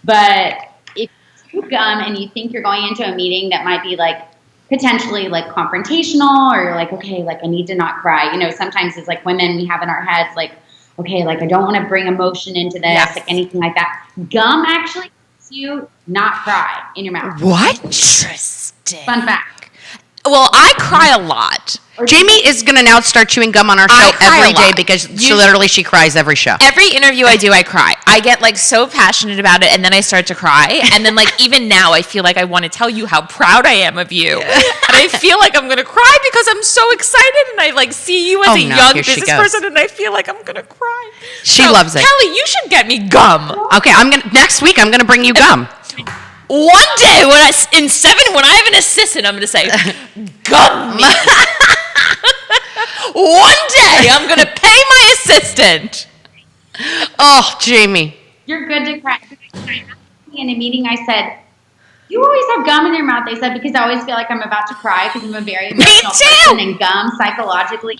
But if you chew gum and you think you're going into a meeting that might be like potentially like confrontational, or you're like, okay, like I need to not cry. Sometimes as like women, we have in our heads like, okay, like I don't want to bring emotion into this, like anything like that. Gum actually makes you not cry in your mouth. What? Interesting. Fun fact. Well, I cry a lot. Jamie is going to now start chewing gum on our show every day because she cries every show. Every interview I do, I cry. I get like so passionate about it, and then I start to cry. And then like even now, I feel like I want to tell you how proud I am of you. Yeah. And I feel like I'm going to cry because I'm so excited, and I like see you as a young business person, and I feel like I'm going to cry. She loves it. Kelly, you should get me gum. Okay, next week I'm going to bring you gum. One day when I have an assistant, I'm going to say, gum me. One day I'm going to pay my assistant. Oh, Jamie. You're good to cry. In a meeting, I said, you always have gum in your mouth. They said, because I always feel like I'm about to cry because I'm a very emotional person, and gum psychologically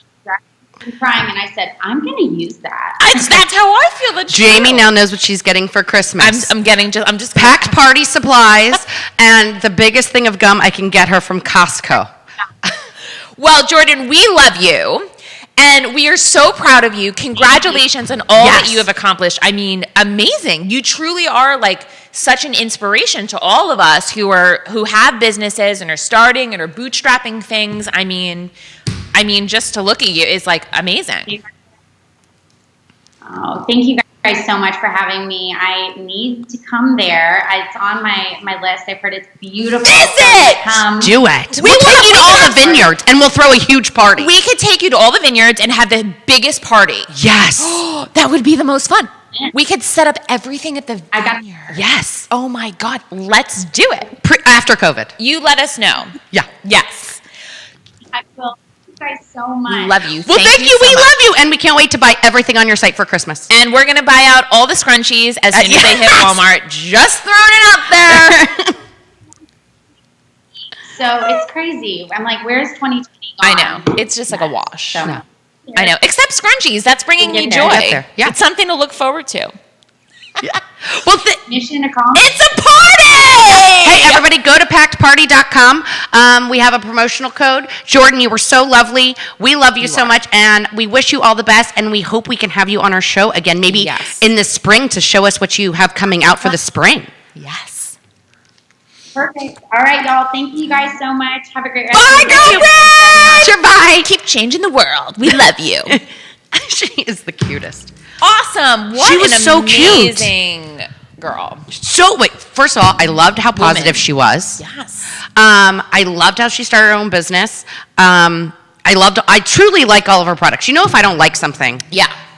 I'm crying, and I said, I'm going to use that. That's how I feel. That's Jamie now knows what she's getting for Christmas. I'm just packed party supplies and the biggest thing of gum I can get her from Costco. Well, Jordan, we love you. And we are so proud of you. Congratulations on all that you have accomplished. I mean, amazing. You truly are like such an inspiration to all of us who have businesses and are starting and are bootstrapping things. I mean, just to look at you is like amazing. Oh, thank you guys so much for having me. I need to come there. It's on my list. I've heard it's beautiful. Visit! Do it. We'll take you to all the vineyards, and we'll throw a huge party. We could take you to all the vineyards and have the biggest party. Yes. That would be the most fun. We could set up everything at the vineyard. Yes. Oh my God. Let's do it. After COVID. You let us know. Yeah. Yes. I will. Guys so much. We love you. Well, thank you. We love you, and we can't wait to buy everything on your site for Christmas. And we're gonna buy out all the scrunchies as soon as they hit Walmart. Just throwing it out there. So it's crazy. I'm like, where's 2020 gone? I know. It's just like a wash. So, no. I know. Except scrunchies. That's bringing me joy. Yeah. It's something to look forward to. Yeah. Well, mission accomplished. It's a party! Hey, everybody, go to packedparty.com. We have a promotional code. Jordan, you were so lovely. We love you so much, and we wish you all the best, and we hope we can have you on our show again, maybe in the spring, to show us what you have coming out for the spring. Yes. Perfect. All right, y'all. Thank you guys so much. Have a great rest of your day. Sure, bye. Keep changing the world. We love you. She is the cutest. Awesome. What she was an so amazing girl. So, wait, first of all, I loved how positive she was. Yes. I loved how she started her own business. I truly like all of her products. You know, if I don't like something,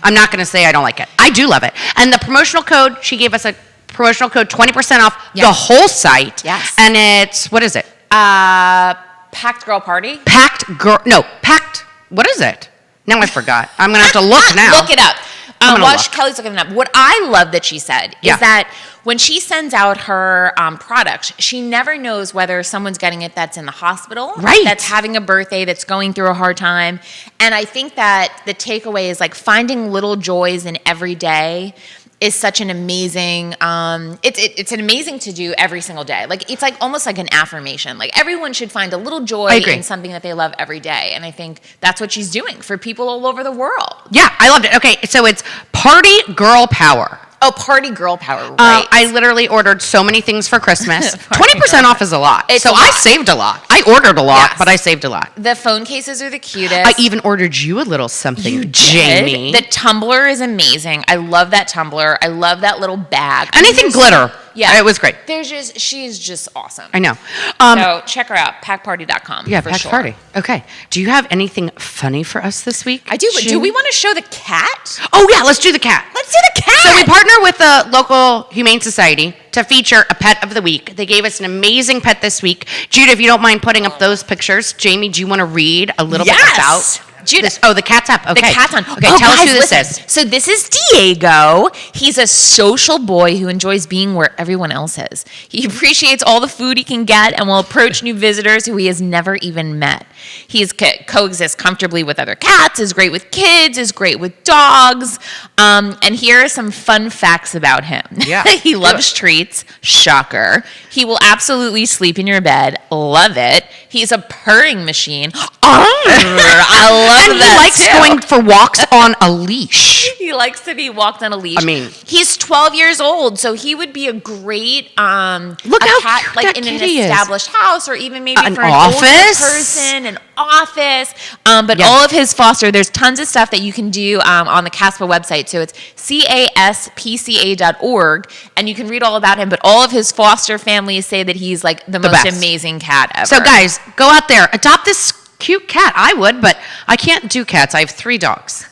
I'm not going to say I don't like it. I do love it. And the promotional code, she gave us a promotional code, 20% off the whole site. Yes. And it's, what is it? Packed Girl Party? Packed, what is it? Now I forgot. I'm going to have to look now. Look it up. Kelly's looking it up. What I love that she said is that when she sends out her product, she never knows whether someone's getting it that's in the hospital, that's having a birthday, that's going through a hard time. And I think that the takeaway is like finding little joys in every day is such an amazing, it's an amazing to do every single day. Like, it's like almost like an affirmation. Like, everyone should find a little joy in something that they love every day. And I think that's what she's doing for people all over the world. Yeah, I loved it. Okay, so it's Party Girl Power. Oh, Party Girl Power, right. I literally ordered so many things for Christmas. 20% off is a lot. I saved a lot. I ordered a lot, but I saved a lot. The phone cases are the cutest. I even ordered you a little something, Jamie. The tumbler is amazing. I love that tumbler. I love that little bag. Anything glitter. Yeah. It was great. She's just awesome. I know. So check her out, packparty.com. Yeah, Packed Party. Okay. Do you have anything funny for us this week? I do, but do we want to show the cat? Oh, yeah, let's do the cat. Let's do the cat. So we partner with the local Humane Society to feature a pet of the week. They gave us an amazing pet this week. Judah, if you don't mind putting up those pictures. Jamie, do you want to read a little bit about Judah? The cat's up. Okay. The cat's on. Okay, tell us who this is. So this is Diego. He's a social boy who enjoys being where everyone else is. He appreciates all the food he can get and will approach new visitors who he has never even met. He coexists comfortably with other cats, is great with kids, is great with dogs. And here are some fun facts about him. Yeah. He loves treats. Shocker. He will absolutely sleep in your bed. Love it. He's a purring machine. I love and that he likes too. going for walks on a leash. He likes to be walked on a leash. I mean, he's 12 years old, so he would be a great look a how cat, cute like that in an kitty is. established house, or even maybe An for an office? older person, an office. But all of his foster, there's tons of stuff that you can do on the CASPA website. So it's caspca.org, and you can read all about him. But all of his foster families say that he's like the most best. amazing cat ever. So guys, go out there, adopt this cute cat. I would, but I can't do cats. I have 3 dogs.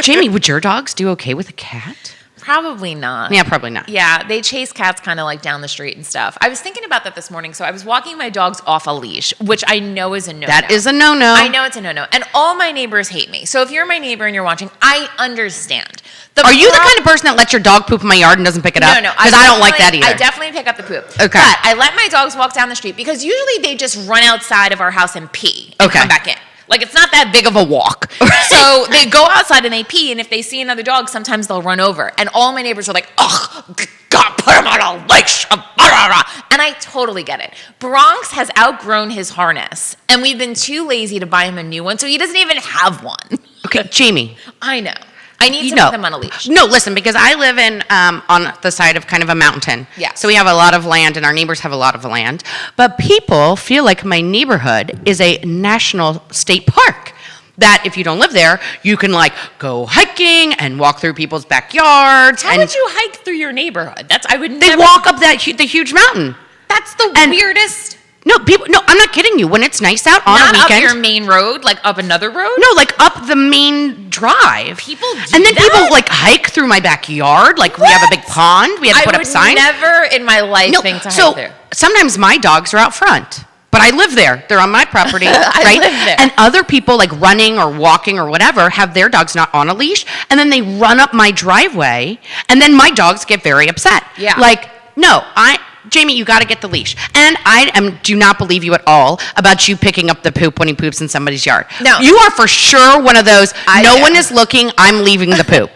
Jamie, would your dogs do okay with a cat? Probably not. Yeah, probably not. Yeah, they chase cats kind of like down the street and stuff. I was thinking about that this morning. So I was walking my dogs off a leash, which I know is a no-no. That is a no-no. I know it's a no-no. And all my neighbors hate me. So if you're my neighbor and you're watching, I understand. Are you the kind of person that lets your dog poop in my yard and doesn't pick it up? No. Because I don't like that either. I definitely pick up the poop. Okay. But I let my dogs walk down the street because usually they just run outside of our house and pee and come back in. Like, it's not that big of a walk. So they go outside and they pee, and if they see another dog, sometimes they'll run over. And all my neighbors are like, oh, God, put him on a leash. And I totally get it. Bronx has outgrown his harness, and we've been too lazy to buy him a new one, so he doesn't even have one. Okay, Jamie. I know. I need to put him on a leash. No, listen, because I live in on the side of kind of a mountain. Yeah. So we have a lot of land, and our neighbors have a lot of land. But people feel like my neighborhood is a national state park. That if you don't live there, you can like go hiking and walk through people's backyards. How would you hike through your neighborhood? I would They never. walk up the huge mountain. That's the weirdest. No, I'm not kidding you. When it's nice out on Not a weekend. up your main road, like up another road? No, like up the main drive. People do And then that? people like hike through my backyard. Like we have a big pond. We have to put up signs. I would never in my life think to hike there. Sometimes my dogs are out front. But I live there. They're on my property, right? live there. And other people like running or walking or whatever have their dogs not on a leash, and then they run up my driveway, and then my dogs get very upset. Yeah. Like, no, Jamie, you got to get the leash. And do not believe you at all about you picking up the poop when he poops in somebody's yard. No. You are for sure one of those, no do. one is looking, I'm leaving the poop.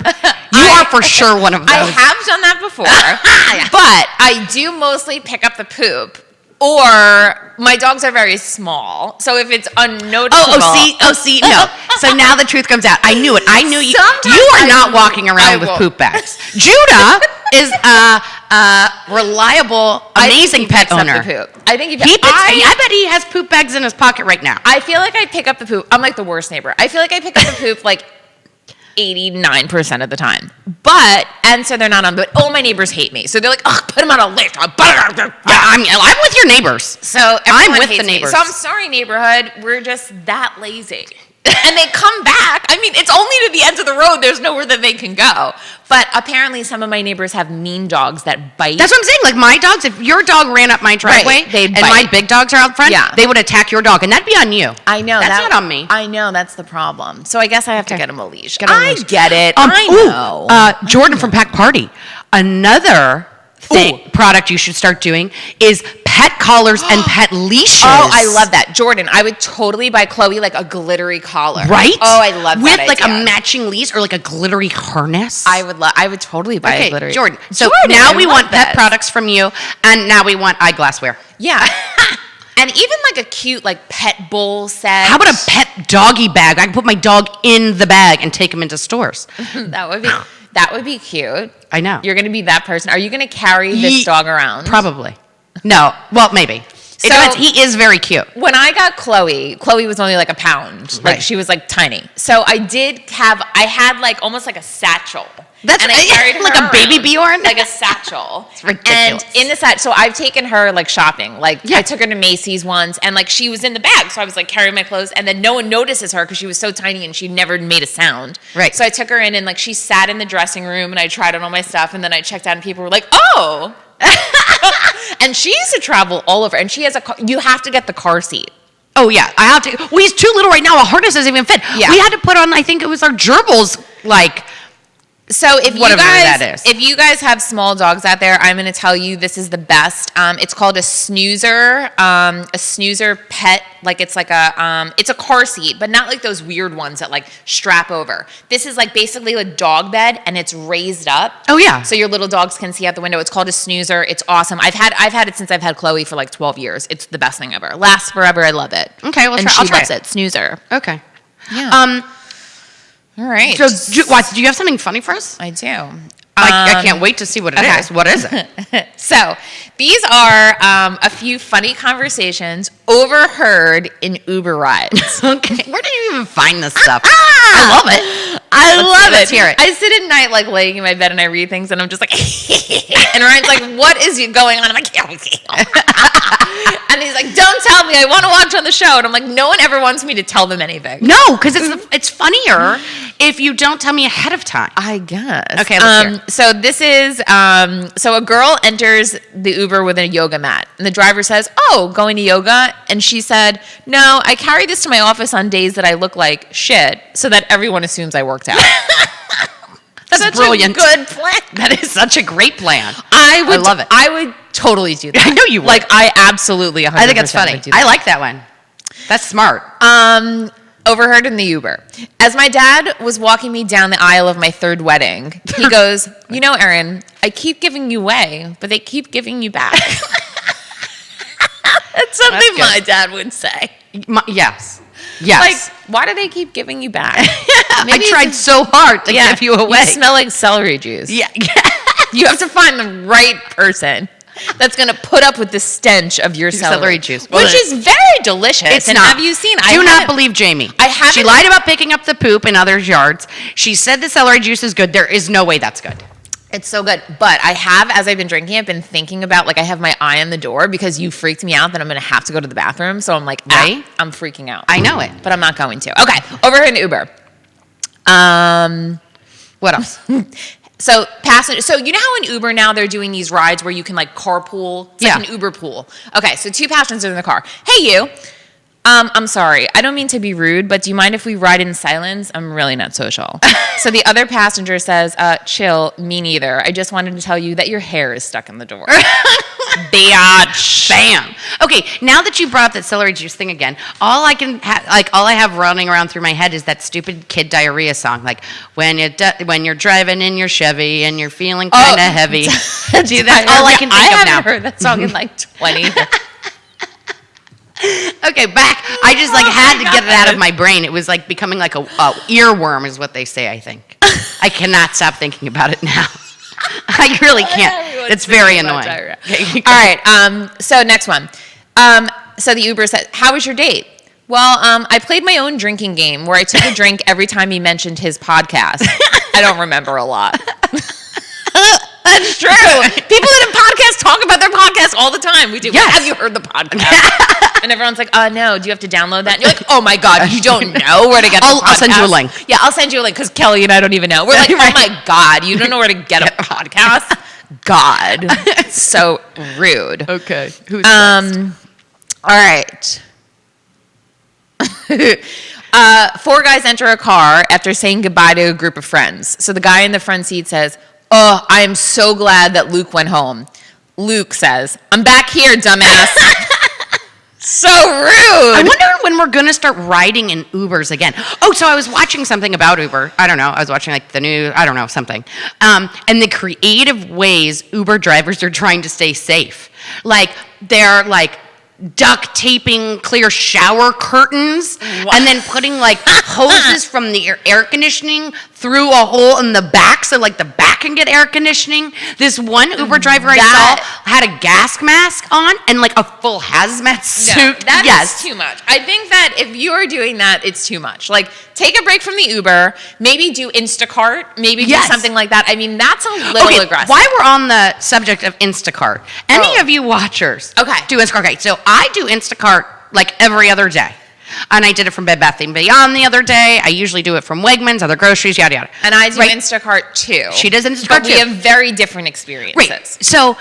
You are for sure one of those. I have done that before, but I do mostly pick up the poop. Or my dogs are very small, so if it's unnoticeable. See, no. So now the truth comes out. I knew it. I knew you. Sometimes You are I not won't. walking around I with won't. poop bags. Judah is a reliable, amazing he pet picks up owner. the poop. I think I bet he has poop bags in his pocket right now. I feel like I pick up the poop. I'm like the worst neighbor. I feel like I pick up the poop like 89% of the time. And so they're not on, but all my neighbors hate me. So they're like, oh, put him on a list. I'm with your neighbors. So I'm everyone with hates the neighbors. Me. So I'm sorry, neighborhood. We're just that lazy. And they come back. I mean, it's only to the end of the road. There's nowhere that they can go. But apparently some of my neighbors have mean dogs that bite. That's what I'm saying. Like my dogs, if your dog ran up my driveway they'd and bite. my big dogs are out front, Yeah. they would attack your dog. And that'd be on you. I know. That's not on me. I know. That's the problem. So I guess I have to get him a leash. Get him a I leash. get it. I know. Jordan from Pack Party. Another product you should start doing is pet collars and pet leashes. Oh, I love that. Jordan, I would totally buy Chloe like a glittery collar. Right? Oh, I love With that like idea. a matching leash or like a glittery harness. I would totally buy a glittery. Jordan. So Jordan, now I we love want pet this. products from you, and now we want eyeglassware. Yeah. And even like a cute like pet bowl set. How about a pet doggy bag? I can put my dog in the bag and take him into stores. That would be cute. I know. You're going to be that person. Are you going to carry this dog around? Probably. No. Well, maybe. It depends. He is very cute. When I got Chloe was only like a pound. Like Right. she was like tiny. So I had like almost like a satchel. That's and I carried her like a baby around, Bjorn? like a satchel. It's ridiculous. And in the satchel, so I've taken her like shopping. Like Yeah. I took her to Macy's once, and like she was in the bag, so I was like carrying my clothes, and then no one notices her because she was so tiny and she never made a sound. Right. So I took her in, and like she sat in the dressing room, and I tried on all my stuff, and then I checked out, and people were like, "Oh." And she used to travel all over, and she has you have to get the car seat. Oh, yeah. I have to. Well, he's too little right now. A harness doesn't even fit. Yeah. We had to put on, I think it was our gerbils, like. So if Whatever that is. if you guys have small dogs out there, I'm going to tell you this is the best. It's called a snoozer pet. Like it's like it's a car seat, but not like those weird ones that like strap over. This is like basically a dog bed, and it's raised up. Oh, yeah. So your little dogs can see out the window. It's called a snoozer. It's awesome. I've had it since I've had Chloe for like 12 years. It's the best thing ever. Lasts forever. I love it. Okay, well, and I'll she try loves it. Snoozer. Okay. Yeah. All right. So do you have something funny for us? I do. I can't wait to see what it is. What is it? So these are a few funny conversations overheard in Uber rides. Okay. Where did you even find this stuff? I love it. Let's hear it. I sit at night like laying in my bed and I read things and I'm just like, and Ryan's like, what is going on? I'm like, and he's like, don't tell me. I want to watch on the show. And I'm like, no one ever wants me to tell them anything. No, because it's funnier if you don't tell me ahead of time. I guess. Okay, let's hear it. So this is, so a girl enters the Uber with a yoga mat. And the driver says, oh, going to yoga? And she said, no, I carry this to my office on days that I look like shit so that everyone assumes I worked out. That's such brilliant. A good plan. That is such a great plan. I love it. I would totally do that. I know you would. Like, I absolutely 100% I think it's funny. would do that. I like that one. That's smart. Overheard in the Uber. As my dad was walking me down the aisle of my third wedding, he goes, you know, Erin, I keep giving you away, but they keep giving you back. That's something my dad would say. Yes. Like, why do they keep giving you back? I tried so hard to give you away. You smell like celery juice. Yeah. You have to find the right person that's going to put up with the stench of your celery juice. Which is very delicious. It's and not. Have you seen? Do not believe Jamie. She lied about picking up the poop in others' yards. She said the celery juice is good. There is no way that's good. It's so good. But I have, as I've been drinking, I've been thinking about, like, I have my eye on the door because you freaked me out that I'm going to have to go to the bathroom. So I'm like, right? I'm freaking out. I know it. But I'm not going to. Okay. Over here in Uber. What else? So passenger. So you know how in Uber now they're doing these rides where you can like carpool? It's like an Uber pool. Okay, so two passengers in the car. Hey, you. I'm sorry. I don't mean to be rude, but do you mind if we ride in silence? I'm really not social. So the other passenger says, chill, me neither. I just wanted to tell you that your hair is stuck in the door. Biatch. Bam. Okay, now that you brought up that celery juice thing again, all I have running around through my head is that stupid kid diarrhea song, like when you're driving in your Chevy and you're feeling kind of heavy. See, that's all I can think of now. I haven't heard that song in like 20 years. Okay, back. I just had to get it out of my brain. It was like becoming like a earworm, is what they say. I think I cannot stop thinking about it now. I really can't. It's very annoying. All right. So next one. So the Uber said, "How was your date?" Well, I played my own drinking game where I took a drink every time he mentioned his podcast. I don't remember a lot. That's true. People that have podcasts talk about their podcasts all the time. We do. Yes. Have you heard the podcast? And everyone's like, no. Do you have to download that? And you're like, oh my God, you don't know where to get the podcast? I'll send you a link. Yeah, I'll send you a link because Kelly and I don't even know. We're like, oh my God, you don't know where to get a podcast? God. So rude. Okay. Who's next? All right. 4 guys enter a car after saying goodbye to a group of friends. So the guy in the front seat says, oh, I am so glad that Luke went home. Luke says, I'm back here, dumbass. So rude. I wonder when we're going to start riding in Ubers again. Oh, so I was watching something about Uber. I don't know. I was watching like the new, I don't know, something. And the creative ways Uber drivers are trying to stay safe. Like they're like duct taping clear shower curtains and then putting like hoses from the air conditioning through a hole in the back so like the back can get air conditioning. This one Uber driver I saw had a gas mask on and like a full hazmat suit. No, that is too much. I think that if you are doing that, it's too much. Like take a break from the Uber, maybe do Instacart, maybe do something like that. I mean, that's a little aggressive. While we're on the subject of Instacart, any of you watchers do Instacart. Okay, so I do Instacart like every other day. And I did it from Bed Bath & Beyond the other day. I usually do it from Wegmans, other groceries, yada, yada. And I do Instacart too. She does Instacart but too. We have very different experiences. Right. So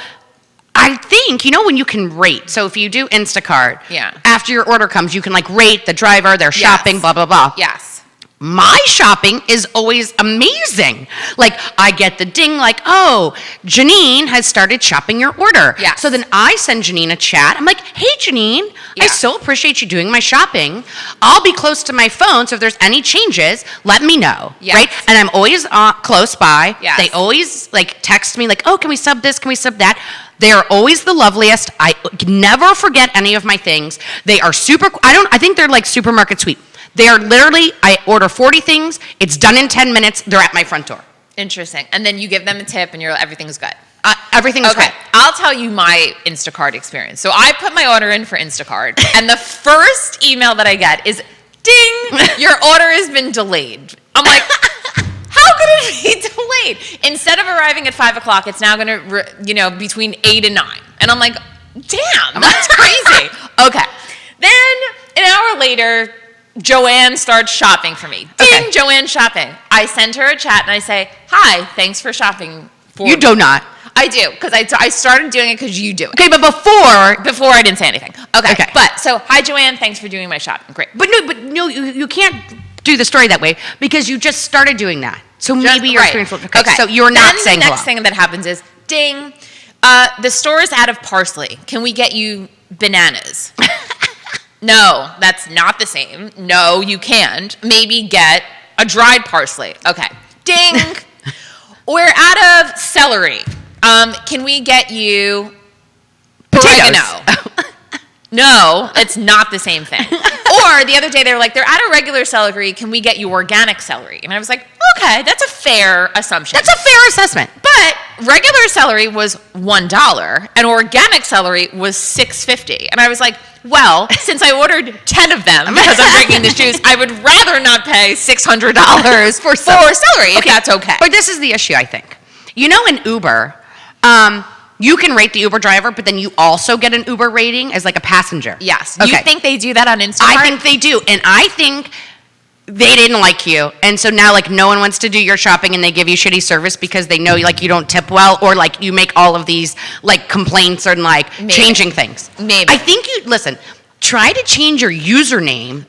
I think, when you can rate. So if you do Instacart, after your order comes, you can like rate the driver, their shopping, blah, blah, blah. Yes. My shopping is always amazing. Like, I get the ding like, oh, Janine has started shopping your order. Yes. So then I send Janine a chat. I'm like, hey, Janine, I so appreciate you doing my shopping. I'll be close to my phone, so if there's any changes, let me know. Yes. Right? And I'm always close by. Yes. They always, like, text me like, oh, can we sub this? Can we sub that? They are always the loveliest. I never forget any of my things. They are I think they're like supermarket sweet. They are literally, I order 40 things. It's done in 10 minutes. They're at my front door. Interesting. And then you give them a tip and everything's good. Everything's okay. good. I'll tell you my Instacart experience. So I put my order in for Instacart, and the first email that I get is, ding, your order has been delayed. I'm like, how could it be delayed? Instead of arriving at 5 o'clock, it's now going to, between 8 and 9. And I'm like, damn, that's crazy. Okay. Then an hour later, Joanne starts shopping for me. Ding, okay. Joanne shopping. I send her a chat and I say, hi, thanks for shopping for me. You do not. I do, because I started doing it because you do it. Okay, but before I didn't say anything. Okay. But, so, hi, Joanne, thanks for doing my shopping. Great. But no, you can't do the story that way because you just started doing that. So maybe your experience will... Okay, so you're not saying hello. The next thing that happens is, ding, the store is out of parsley. Can we get you bananas? No, that's not the same. No, you can't. Maybe get a dried parsley. Okay. Ding. We're out of celery. Can we get you oregano? No, it's not the same thing. Or the other day they were like, they're out of regular celery. Can we get you organic celery? And I was like, okay, that's a fair assumption. That's a fair assessment. But regular celery was $1 and organic celery was $6.50. And I was like, well, since I ordered 10 of them because I'm drinking this juice, I would rather not pay $600 for celery, if that's okay. But this is the issue, I think. In Uber, you can rate the Uber driver, but then you also get an Uber rating as like a passenger. Yes. Okay. You think they do that on Instacart? I think they do. And I think they didn't like you. And so now like no one wants to do your shopping and they give you shitty service because they know like you don't tip well or like you make all of these like complaints or like changing things. Maybe. I think try to change your username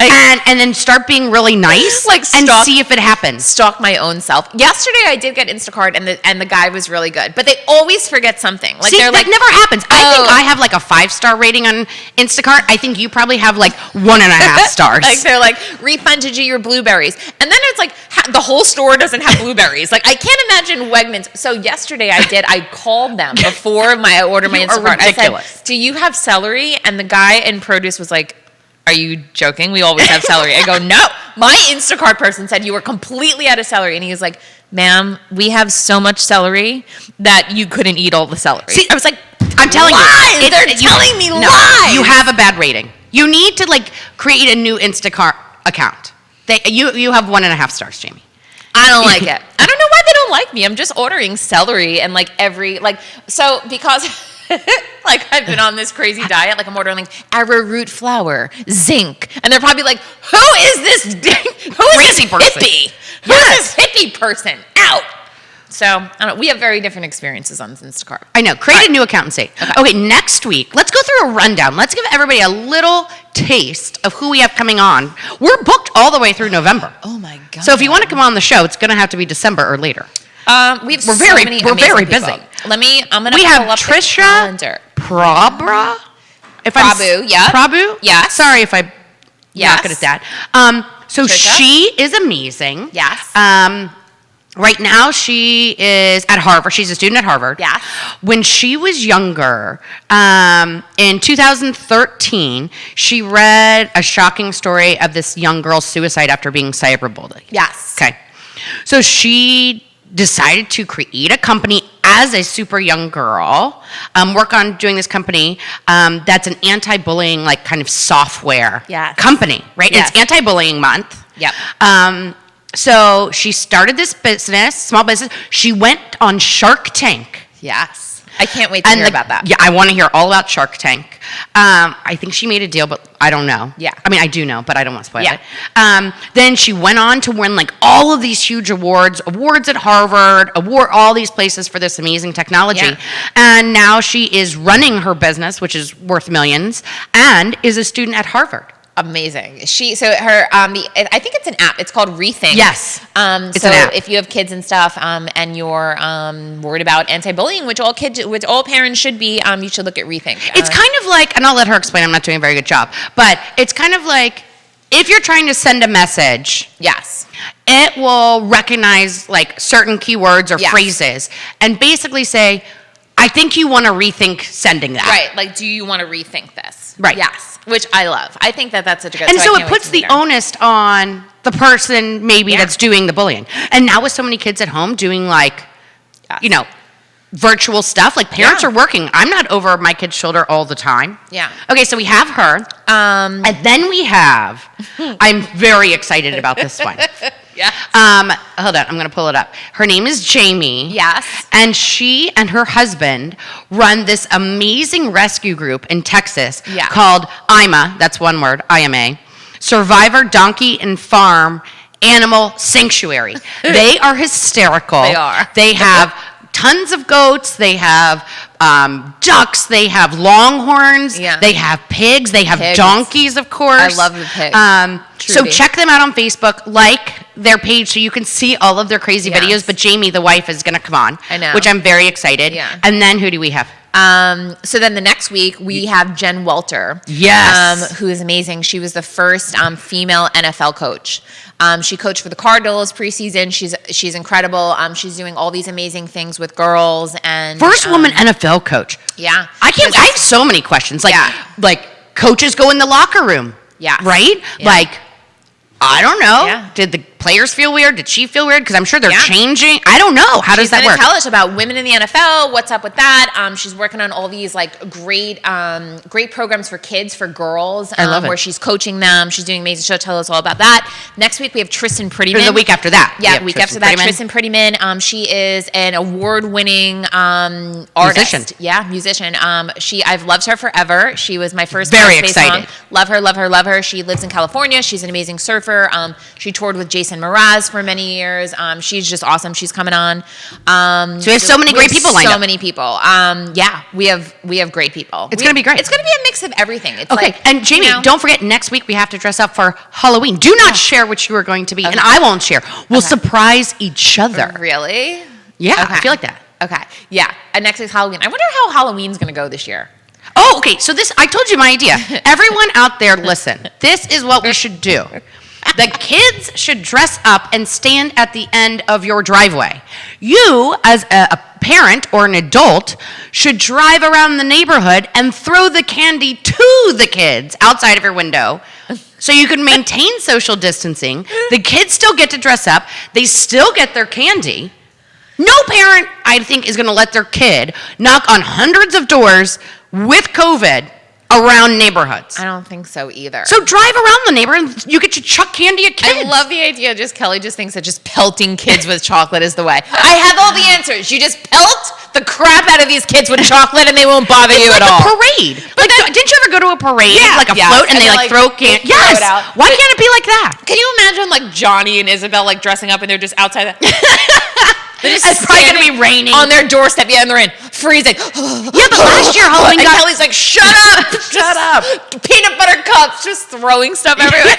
and then start being really nice and see if it happens. Stalk my own self. Yesterday I did get Instacart and the guy was really good, but they always forget something. Like see, that never happens. I think I have like a 5-star rating on Instacart. I think you probably have like 1.5 stars. Like they're like, refunded you your blueberries. And then it's like the whole store doesn't have blueberries. Like I can't imagine Wegmans. So yesterday I called them before I ordered my Instacart. I said, do you have celery? And the guy in produce was like, are you joking? We always have celery. I go, no. My Instacart person said you were completely out of celery. And he was like, ma'am, we have so much celery that you couldn't eat all the celery. See, I was like, I'm telling you. They're telling me lies. You have a bad rating. You need to like create a new Instacart account. You have 1.5 stars, Jamie. I don't like it. I don't know why they don't like me. I'm just ordering celery and like because... like I've been on this crazy diet, like I'm ordering like arrowroot flour, zinc, and they're probably like, who is this crazy person? Hippie? Who's this hippie person? Out. So I don't know. We have very different experiences on Instacart. I know. Create a new account and say, okay, next week, let's go through a rundown. Let's give everybody a little taste of who we have coming on. We're booked all the way through November. Oh my God. So if you want to come on the show, it's going to have to be December or later. We're very busy. I'm gonna pull up the calendar. Prabhu, yeah. Prabhu? Yes. Sorry if I'm not good at that. So Trisha? She is amazing. Yes. Right now she is at Harvard. She's a student at Harvard. Yeah. When she was younger, in 2013, she read a shocking story of this young girl's suicide after being cyberbullied. Yes. Okay. So she decided to create a company as a super young girl, work on doing this company that's an anti-bullying like kind of software company, right? Yes. It's anti-bullying month. Yep. So she started this business, small business. She went on Shark Tank. Yes. I can't wait to hear about that. Yeah, I want to hear all about Shark Tank. I think she made a deal, but I don't know. Yeah. I mean, I do know, but I don't want to spoil it. Then she went on to win like all of these huge awards at Harvard, all these places for this amazing technology. Yeah. And now she is running her business, which is worth millions, and is a student at Harvard. Amazing. I think it's an app. It's called Rethink. Yes. It's an app. If you have kids and stuff, and you're worried about anti-bullying, which all parents should be, you should look at Rethink. It's kind of like, and I'll let her explain. I'm not doing a very good job, but it's kind of like if you're trying to send a message. Yes. It will recognize like certain keywords or phrases, and basically say, "I think you want to rethink sending that." Right. Like, do you want to rethink this? Right. Yes. Which I love. I think that that's such a good. And so I it can't wait puts to the meet her. onus on the person maybe that's doing the bullying. And now with so many kids at home doing like, you know, virtual stuff, like parents are working. I'm not over my kid's shoulder all the time. Yeah. Okay, so we have her. And then we have, I'm very excited about this one. Yeah. Hold on, I'm going to pull it up. Her name is Jamie. Yes. And she and her husband run this amazing rescue group in Texas called IMA, that's one word, IMA, Survivor Donkey and Farm Animal Sanctuary. They are hysterical. They are. They have tons of goats. They have ducks. They have longhorns. Yeah. They have pigs. They have donkeys, of course. I love the pigs. So check them out on Facebook. Like their page so you can see all of their crazy videos. But Jamie, the wife, is going to come on. I know. Which I'm very excited. Yeah. And then who do we have? So then the next week we have Jenn Welter. Yes. Who is amazing. She was the first female NFL coach. She coached for the Cardinals preseason. She's incredible. She's doing all these amazing things with girls and First woman NFL coach. Yeah. I have so many questions. Like coaches go in the locker room. Yeah. Right? Yeah. Like, I don't know. Yeah. Did the players feel weird? Did she feel weird? Because I'm sure they're changing. I don't know. How does that work? She's going to tell us about women in the NFL. What's up with that? She's working on all these like great programs for kids, for girls. I love it. Where she's coaching them. She's doing amazing. She'll tell us all about that. Next week we have Tristan Prettyman. Or the week after that. Yeah, week after that, Tristan Prettyman. She is an award-winning artist. Musician. Yeah, musician. I've loved her forever. She was my first Very MySpace excited. song. Love her, love her, love her. She lives in California. She's an amazing surfer. She toured with Jason Mraz for many years. She's just awesome. She's coming on. So we have so many great people lined up. So many people. Yeah, we have great people. It's going to be great. It's going to be a mix of everything. It's okay, like, and Jamie, don't forget, next week we have to dress up for Halloween. Do not share what you are going to be, and I won't share. We'll surprise each other. Really? Yeah, Okay. I feel like that. Okay. Yeah. And next week's Halloween. I wonder how Halloween's going to go this year. Oh, okay. So I told you my idea. Everyone out there, listen. This is what we should do. The kids should dress up and stand at the end of your driveway. You, as a parent or an adult, should drive around the neighborhood and throw the candy to the kids outside of your window so you can maintain social distancing. The kids still get to dress up. They still get their candy. No parent, I think, is going to let their kid knock on hundreds of doors with COVID around neighborhoods. I don't think so either. So drive around the neighborhood and you get to chuck candy at kids. I love the idea. Kelly just thinks that just pelting kids with chocolate is the way. I have all the answers. You just pelt the crap out of these kids with chocolate and they won't bother you at all. It's like a parade. Like, didn't you ever go to a parade, like a float, and they like throw candy? Yes. Throw it out. Why can't it be like that? Can you imagine like Johnny and Isabel like dressing up and they're just outside? They're just It's probably going to be raining. on their doorstep. Yeah, and they're in freezing. Yeah, but last year Halloween and got... Kelly's like, shut up, shut up. Peanut butter cups, just throwing stuff everywhere.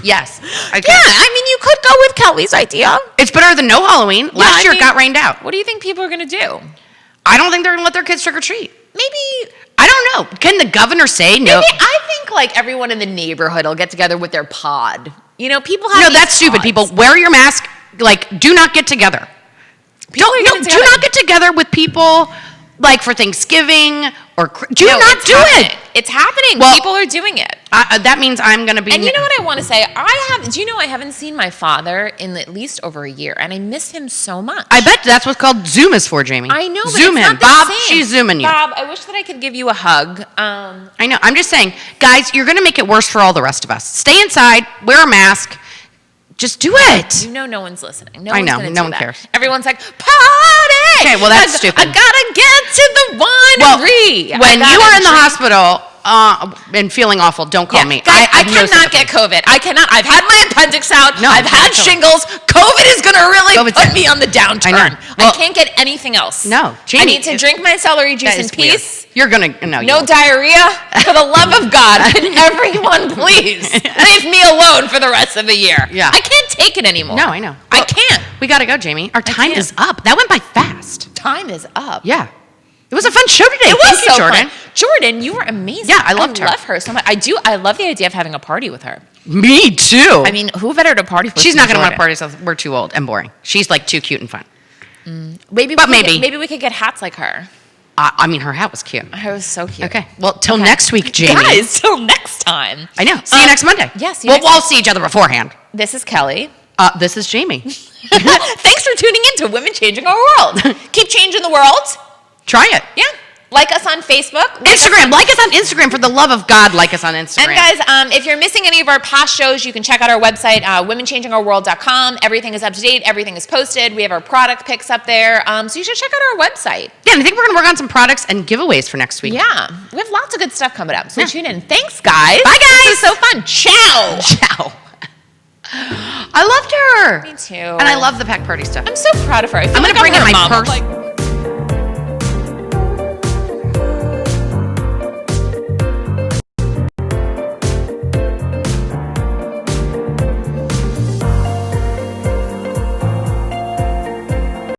Yes. Yeah, I mean, you could go with Kelly's idea. It's better than no Halloween. Last year it got rained out. What do you think people are going to do? I don't think they're going to let their kids trick or treat. Maybe... I don't know. Can the governor say no? Maybe I think like everyone in the neighborhood will get together with their pod. You know, people have No, these that's stupid. pods. People, wear your mask. Like, do not get together. Do not get together with people like for Thanksgiving or do not do it. It's happening. Well, people are doing it. That means I'm going to be. And you know what I want to say? Do you know I haven't seen my father in at least over a year, and I miss him so much. I bet that's what's called Zoom is for, Jamie. I know, but Zoom it's him, not the Bob. same. She's zooming you. Bob, I wish that I could give you a hug. I know. I'm just saying, guys, you're going to make it worse for all the rest of us. Stay inside, wear a mask. Just do it. You know no one's listening. I know. No one cares. Everyone's like, party! Okay, well, that's stupid. I gotta get to the winery. When you are in the hospital and feeling awful, don't call me. Guys, I have no cannot sympathy. get COVID. I cannot. I've had my appendix out. No, I've had shingles. COVID is going to really COVID's put in. me on the downturn. I know. Well, I can't get anything else. No, Jamie, I need to drink my celery juice That in is weird. peace. You're going to... No, No diarrhea. For the love of God, can everyone please leave me alone for the rest of the year? Yeah. I can't take it anymore. No, I know. I can't. We got to go, Jamie. Our time can't. is up. That went by fast. Time is up. Yeah. It was a fun show today. It was Thank you, so Jordan. fun. Jordan, you were amazing. Yeah, I loved her. I love her so much. I do. I love the idea of having a party with her. Me too. I mean, who better to party with? She's not going to want Jordan? to party, so we're too old and boring. She's like too cute and fun. Maybe we could get hats like her. I mean, her hat was cute. It was so cute. Okay. Well, till next week, Jamie. Guys, till next time. I know. See you next Monday. Yes. We'll see each other beforehand. This is Kelly. This is Jamie. Thanks for tuning in to Women Changing Our World. Keep changing the world. Try it. Yeah. Like us on Facebook. Instagram. Like us on Instagram. For the love of God, like us on Instagram. And guys, if you're missing any of our past shows, you can check out our website, womenchangingourworld.com. Everything is up to date. Everything is posted. We have our product pics up there. So you should check out our website. Yeah, and I think we're going to work on some products and giveaways for next week. Yeah. We have lots of good stuff coming up. So tune in. Thanks, guys. Bye, guys. This is so fun. Ciao. Ciao. I loved her. Me too. And I love the pack party stuff. I'm so proud of her. I'm going to bring in my purse.